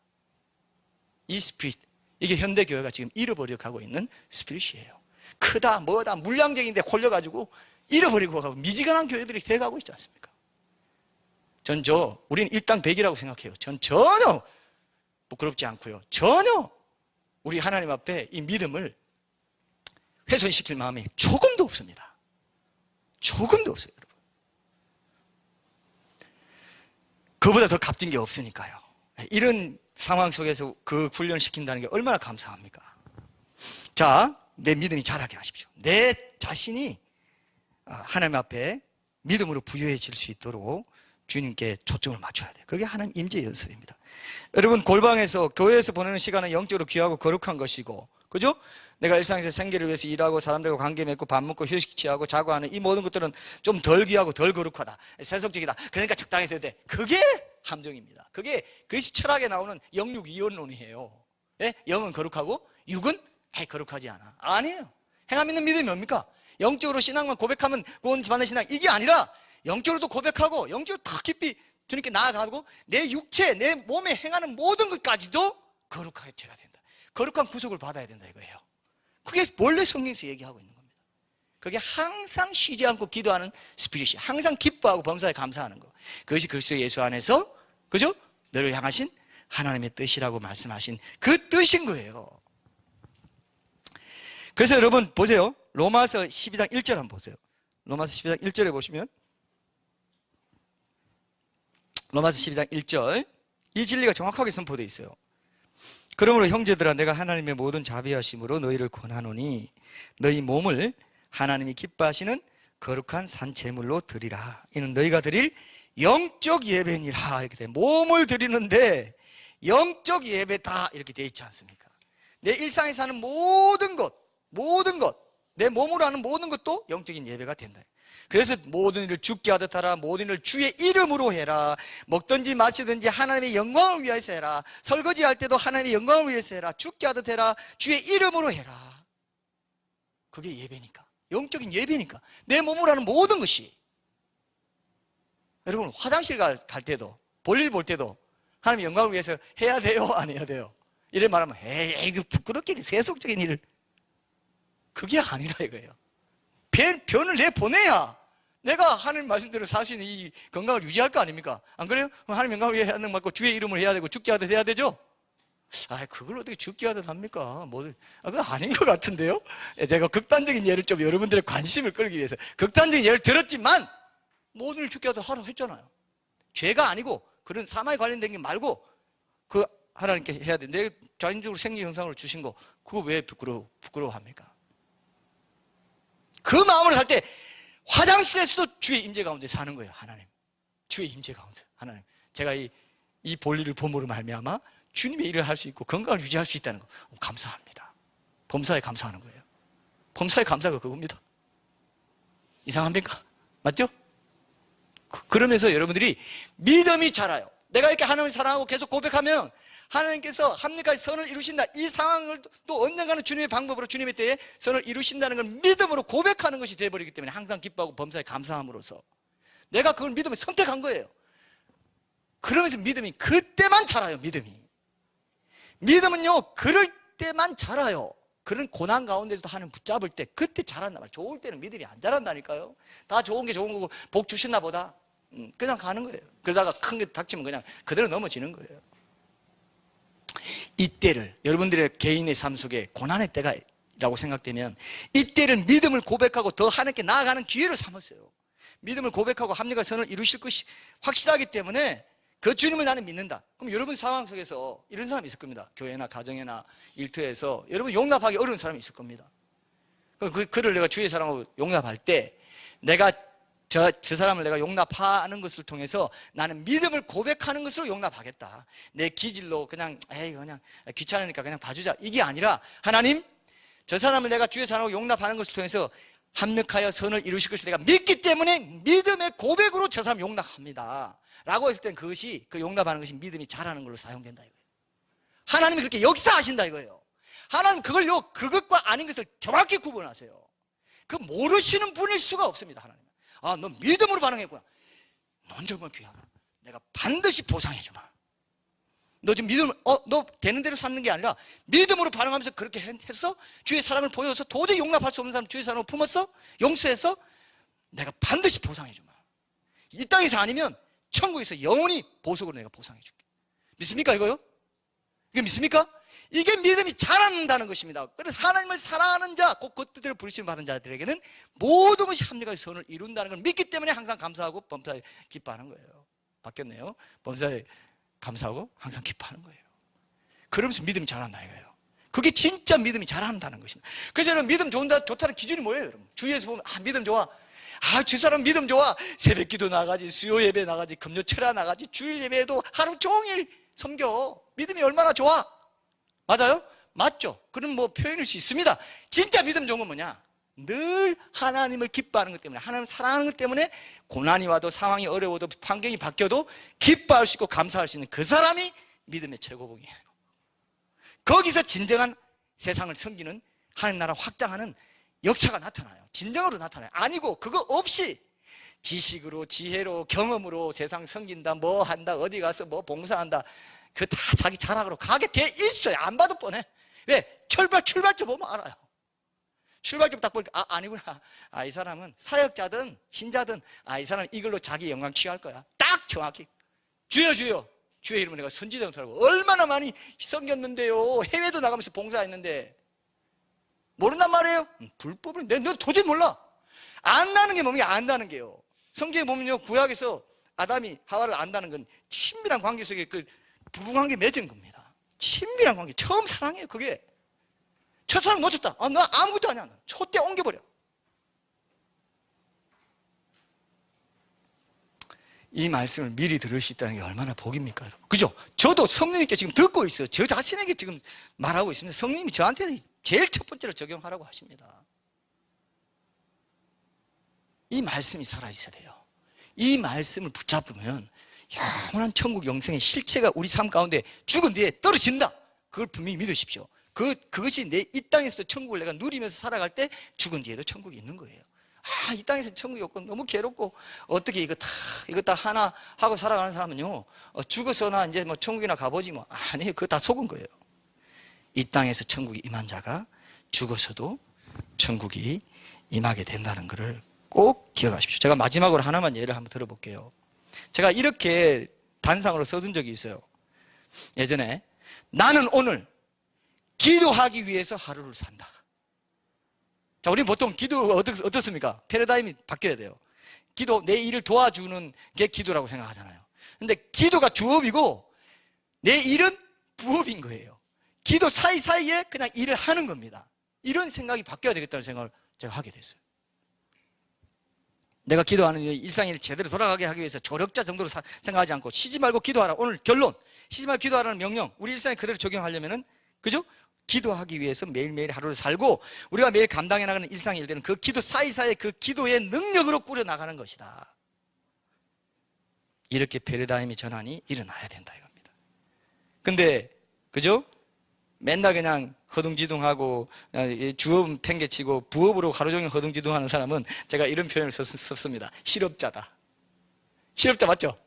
이 스피릿, 이게 현대교회가 지금 잃어버려 가고 있는 스피릿이에요. 크다 뭐다 물량적인데 홀려가지고 잃어버리고 가고 미지근한 교회들이 돼가고 있지 않습니까? 우리는 일당백이라고 생각해요. 전 전혀 부끄럽지 않고요. 전혀 우리 하나님 앞에 이 믿음을 훼손시킬 마음이 조금도 없습니다. 조금도 없어요, 여러분. 그보다 더 값진 게 없으니까요. 이런 상황 속에서 그 훈련을 시킨다는 게 얼마나 감사합니까? 자, 내 믿음이 자라게 하십시오. 내 자신이 하나님 앞에 믿음으로 부유해질 수 있도록 주님께 초점을 맞춰야 돼요. 그게 하나님 임재 연습입니다. 여러분, 골방에서 교회에서 보내는 시간은 영적으로 귀하고 거룩한 것이고, 그죠? 내가 일상에서 생계를 위해서 일하고 사람들과 관계 맺고 밥 먹고 휴식 취하고 자고 하는 이 모든 것들은 좀 덜 귀하고 덜 거룩하다, 세속적이다. 그러니까 적당히 돼야 돼. 그게 함정입니다. 그게 그리스 철학에 나오는 영육 이원론이에요. 예? 영은 거룩하고 육은 거룩하지 않아. 아니에요. 행함 있는 믿음이 뭡니까? 영적으로 신앙만 고백하면 구원받는 신앙, 이게 아니라 영적으로도 고백하고 영적으로 더 깊이 주님께 나아가고 내 육체, 내 몸에 행하는 모든 것까지도 거룩하게 쳐야 된다. 거룩한 구속을 받아야 된다 이거예요. 그게 원래 성경에서 얘기하고 있는 겁니다. 그게 항상 쉬지 않고 기도하는 스피릿이, 항상 기뻐하고 범사에 감사하는 거. 그것이 그리스도 예수 안에서, 그죠? 너를 향하신 하나님의 뜻이라고 말씀하신 그 뜻인 거예요. 그래서 여러분 보세요. 로마서 12장 1절 한번 보세요. 로마서 12장 1절에 보시면, 로마서 12장 1절, 이 진리가 정확하게 선포되어 있어요. 그러므로 형제들아, 내가 하나님의 모든 자비하심으로 너희를 권하노니 너희 몸을 하나님이 기뻐하시는 거룩한 산제물로 드리라. 이는 너희가 드릴 영적 예배니라. 이렇게 돼. 몸을 드리는데 영적 예배다 이렇게 되어 있지 않습니까? 내 일상에서 하는 모든 것, 내 몸으로 하는 모든 것도 영적인 예배가 된다. 그래서 모든 일을 주께 하듯 하라. 모든 일을 주의 이름으로 해라. 먹든지 마시든지 하나님의 영광을 위해서 해라. 설거지할 때도 하나님의 영광을 위해서 해라. 주께 하듯 해라. 주의 이름으로 해라. 그게 예배니까, 영적인 예배니까. 내 몸으로 하는 모든 것이. 여러분, 화장실 갈 때도, 볼일 볼 때도 하나님의 영광을 위해서 해야 돼요, 안 해야 돼요? 이래 말하면 에이, 이거 부끄럽게 세속적인 일을. 그게 아니라 이거예요. 변을 내보내야 내가 하나님 말씀대로 살 수 있는 이 건강을 유지할 거 아닙니까? 안 그래요? 하나님 영광을 위해 하는 말고 주의 이름을 해야 되고 죽게 하듯 해야 되죠? 그걸 어떻게 죽게 하듯 합니까? 그거 아닌 것 같은데요? 제가 극단적인 예를 좀 여러분들의 관심을 끌기 위해서 극단적인 예를 들었지만 모든 일 죽게 하듯 하라고 했잖아요. 죄가 아니고 그런 사망에 관련된 게 말고 그 하나님께 해야 돼. 내 자연적으로 생리 현상을 주신 거 그거 왜 부끄러워합니까? 그 마음으로 살 때 화장실에서도 주의 임재 가운데 사는 거예요. 하나님, 주의 임재 가운데 하나님, 제가 이 볼일을 봄으로 말미암아 주님의 일을 할 수 있고 건강을 유지할 수 있다는 거 감사합니다. 범사에 감사하는 거예요. 범사에 감사가 그겁니다. 이상합니까? 맞죠? 그러면서 여러분들이 믿음이 자라요. 내가 이렇게 하나님을 사랑하고 계속 고백하면 하나님께서 합리까지 선을 이루신다. 이 상황을 또 언젠가는 주님의 방법으로 주님의 때에 선을 이루신다는 걸 믿음으로 고백하는 것이 되어버리기 때문에 항상 기뻐하고 범사에 감사함으로써 내가 그걸 믿음을 선택한 거예요. 그러면서 믿음이 그때만 자라요. 믿음은요 그럴 때만 자라요. 그런 고난 가운데서도 하나님 붙잡을 때 그때 자란단 말이에요. 좋을 때는 믿음이 안 자란다니까요. 다 좋은 게 좋은 거고 복 주셨나 보다 그냥 가는 거예요. 그러다가 큰 게 닥치면 그냥 그대로 넘어지는 거예요. 이때를 여러분들의 개인의 삶 속에 고난의 때가라고 생각되면 이때를 믿음을 고백하고 더 하나님께 나아가는 기회로 삼으세요. 믿음을 고백하고 합리과 선을 이루실 것이 확실하기 때문에 그 주님을 나는 믿는다. 그럼 여러분 상황 속에서 이런 사람이 있을 겁니다. 교회나 가정이나 일터에서 여러분 용납하기 어려운 사람이 있을 겁니다. 그를 내가 주의 사랑으로 용납할 때 내가 저 사람을 내가 용납하는 것을 통해서 나는 믿음을 고백하는 것으로 용납하겠다. 내 기질로 그냥 귀찮으니까 그냥 봐주자 이게 아니라 하나님 저 사람을 내가 주의 사랑으로 용납하는 것을 통해서 합력하여 선을 이루실 것을 내가 믿기 때문에 믿음의 고백으로 저 사람 용납합니다 라고 했을 땐 그것이 그 용납하는 것이 믿음이 자라는 걸로 사용된다 이거예요. 하나님이 그렇게 역사하신다 이거예요. 하나님 그걸요 그것과 아닌 것을 정확히 구분하세요. 그 모르시는 분일 수가 없습니다. 하나님 너 믿음으로 반응했구나. 넌 정말 귀하다. 내가 반드시 보상해주마. 너 지금 믿음을 너 되는 대로 사는 게 아니라 믿음으로 반응하면서 그렇게 했어? 주의 사랑을 보여서 도저히 용납할 수 없는 사람 주의 사랑을 품었어? 용서했어? 내가 반드시 보상해주마. 이 땅에서 아니면 천국에서 영원히 보석으로 내가 보상해줄게. 믿습니까 이거요? 이게 믿습니까? 이게 믿음이 자란다는 것입니다. 그래서 하나님을 사랑하는 자, 곧 그 뜻대로 부르심 받은 자들에게는 모든 것이 합리가의 선을 이룬다는 걸 믿기 때문에 항상 감사하고 범사에 기뻐하는 거예요. 바뀌었네요. 범사에 감사하고 항상 기뻐하는 거예요. 그러면서 믿음이 자란다 이거예요. 그게 진짜 믿음이 자란다는 것입니다. 그래서 여러분 믿음 좋다는 기준이 뭐예요? 여러분 주위에서 보면 믿음 좋아. 저 사람 믿음 좋아. 새벽기도 나가지, 수요 예배 나가지, 금요 철야 나가지, 주일 예배에도 하루 종일 섬겨. 믿음이 얼마나 좋아? 맞아요? 맞죠? 그런 표현일 수 있습니다. 진짜 믿음 좋은 건 뭐냐? 늘 하나님을 기뻐하는 것 때문에 하나님을 사랑하는 것 때문에 고난이 와도 상황이 어려워도 환경이 바뀌어도 기뻐할 수 있고 감사할 수 있는 그 사람이 믿음의 최고봉이에요. 거기서 진정한 세상을 섬기는 하나님 나라 확장하는 역사가 나타나요. 진정으로 나타나요. 아니고 그거 없이 지식으로 지혜로 경험으로 세상 섬긴다 한다 어디 가서 봉사한다 그 다 자기 자랑으로 가게 돼 있어요. 안 봐도 뻔해. 왜? 출발점 보면 알아요. 출발점 딱 보니까 아니구나. 이 사람은 사역자든 신자든 이 사람은 이걸로 자기 영광 취할 거야. 딱 정확히 주여 주의 이름으로 내가 선지자로 살고 얼마나 많이 섬겼는데요. 해외도 나가면서 봉사했는데 모른단 말이에요. 불법을 너 도저히 몰라. 안다는 게 뭡니까? 안다는 게요. 성경에 보면요 구약에서 아담이 하와를 안다는 건 친밀한 관계 속에 그 부부관계 맺은 겁니다. 친밀한 관계 처음 사랑해요. 그게 첫사랑 놓쳤다. 너 아무것도 아니야. 촛대 옮겨버려. 이 말씀을 미리 들을 수 있다는 게 얼마나 복입니까 여러분? 그죠? 저도 성령님께 지금 듣고 있어요. 저 자신에게 지금 말하고 있습니다. 성령님이 저한테 제일 첫 번째로 적용하라고 하십니다. 이 말씀이 살아있어야 돼요. 이 말씀을 붙잡으면 영원한 천국 영생의 실체가 우리 삶 가운데 죽은 뒤에 떨어진다. 그걸 분명히 믿으십시오. 그것이 내 이 땅에서도 천국을 내가 누리면서 살아갈 때 죽은 뒤에도 천국이 있는 거예요. 이 땅에서 천국이 없고 너무 괴롭고 어떻게 이거 다 하나 하고 살아가는 사람은요 죽어서나 이제 천국이나 가보지 아니에요. 그거 다 속은 거예요. 이 땅에서 천국이 임한 자가 죽어서도 천국이 임하게 된다는 것을 꼭 기억하십시오. 제가 마지막으로 하나만 예를 한번 들어볼게요. 제가 이렇게 단상으로 써둔 적이 있어요. 예전에 나는 오늘 기도하기 위해서 하루를 산다. 자, 우리는 보통 기도가 어떻습니까? 패러다임이 바뀌어야 돼요. 기도, 내 일을 도와주는 게 기도라고 생각하잖아요. 근데 기도가 주업이고 내 일은 부업인 거예요. 기도 사이사이에 그냥 일을 하는 겁니다. 이런 생각이 바뀌어야 되겠다는 생각을 제가 하게 됐어요. 내가 기도하는 일상을 제대로 돌아가게 하기 위해서 조력자 정도로 생각하지 않고 쉬지 말고 기도하라. 오늘 결론, 쉬지 말고 기도하라는 명령, 우리 일상에 그대로 적용하려면은, 그죠? 기도하기 위해서 매일매일 하루를 살고 우리가 매일 감당해 나가는 일상의 일들은 그 기도 사이사이에 그 기도의 능력으로 꾸려나가는 것이다. 이렇게 패러다임의 전환이 일어나야 된다 이겁니다. 근데 그죠? 맨날 그냥 허둥지둥하고 주업은 팽개치고 부업으로 하루 종일 허둥지둥하는 사람은 제가 이런 표현을 썼습니다. 실업자다. 실업자 맞죠?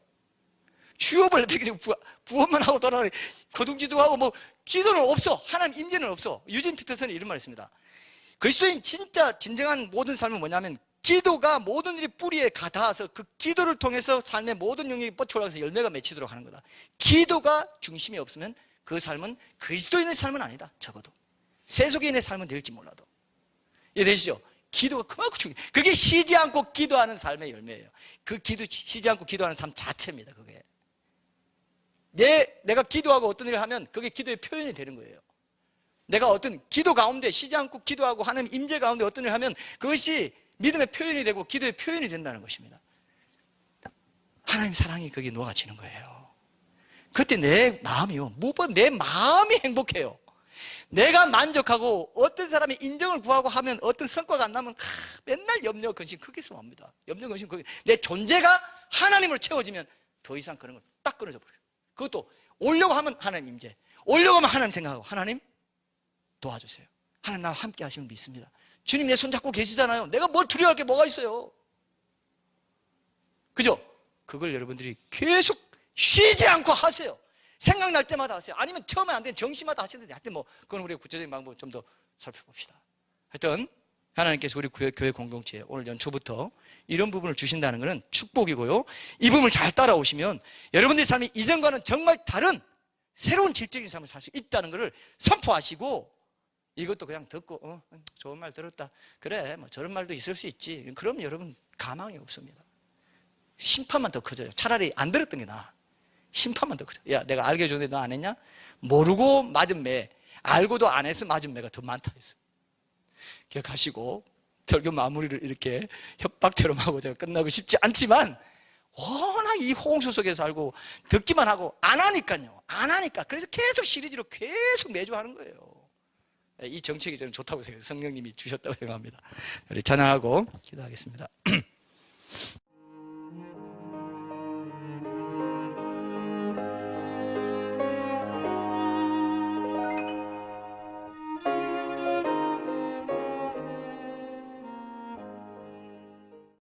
주업을 팽개치고 부업만 하고 돌아가니 허둥지둥하고 뭐 기도는 없어. 하나님 임재는 없어. 유진 피터슨이 이런 말을 했습니다. 그리스도인 진짜 진정한 모든 삶은 뭐냐면 기도가 모든 일이 뿌리에 닿아서 그 기도를 통해서 삶의 모든 영역이 뻗쳐 올라가서 열매가 맺히도록 하는 거다. 기도가 중심이 없으면 그 삶은 그리스도인의 삶은 아니다. 적어도 세속인의 삶은 될지 몰라도. 이해되시죠? 기도가 그만큼 중요해요. 그게 쉬지 않고 기도하는 삶의 열매예요. 그 쉬지 않고 기도하는 삶 자체입니다. 그게 내가 기도하고 어떤 일을 하면 그게 기도의 표현이 되는 거예요. 내가 어떤 기도 가운데 쉬지 않고 기도하고 하나님 임재 가운데 어떤 일을 하면 그것이 믿음의 표현이 되고 기도의 표현이 된다는 것입니다. 하나님 사랑이 거기에 녹아지는 거예요. 그때 내 마음이요, 무엇보다 내 마음이 행복해요. 내가 만족하고 어떤 사람이 인정을 구하고 하면 어떤 성과가 안 나면 맨날 염려 근심 크게 습니다. 염려 근심 크게. 내 존재가 하나님으로 채워지면 더 이상 그런 걸 딱 끊어져 버려요. 그것도 오려고 하면 하나님 임재, 오려고 하면 하나님 생각하고 하나님 도와주세요. 하나님 나와 함께 하시면 믿습니다. 주님 내 손 잡고 계시잖아요. 내가 뭘 두려워할 게 뭐가 있어요? 그죠? 그걸 여러분들이 계속 쉬지 않고 하세요. 생각날 때마다 하세요. 아니면 처음에 안 되는 정시마다 하시는데 하여튼 뭐 그건 우리가 구체적인 방법을 좀 더 살펴봅시다. 하여튼 하나님께서 우리 교회 공동체에 오늘 연초부터 이런 부분을 주신다는 것은 축복이고요. 이 부분을 잘 따라오시면 여러분들의 삶이 이전과는 정말 다른 새로운 질적인 삶을 살 수 있다는 것을 선포하시고, 이것도 그냥 듣고 좋은 말 들었다, 그래 뭐 저런 말도 있을 수 있지, 그럼 여러분 가망이 없습니다. 심판만 더 커져요. 차라리 안 들었던 게 나아. 심판만 더 커져. 야, 내가 알게 해줬는데 너 안 했냐? 모르고 맞은 매, 알고도 안 해서 맞은 매가 더 많다 했어. 기억하시고 설교 마무리를 이렇게 협박처럼 하고 제가 끝나고 싶지 않지만 워낙 이 홍수 속에 살고 듣기만 하고 안 하니까요. 안 하니까. 그래서 계속 시리즈로 계속 매주 하는 거예요. 이 정책이 저는 좋다고 생각해요. 성령님이 주셨다고 생각합니다. 우리 찬양하고 기도하겠습니다.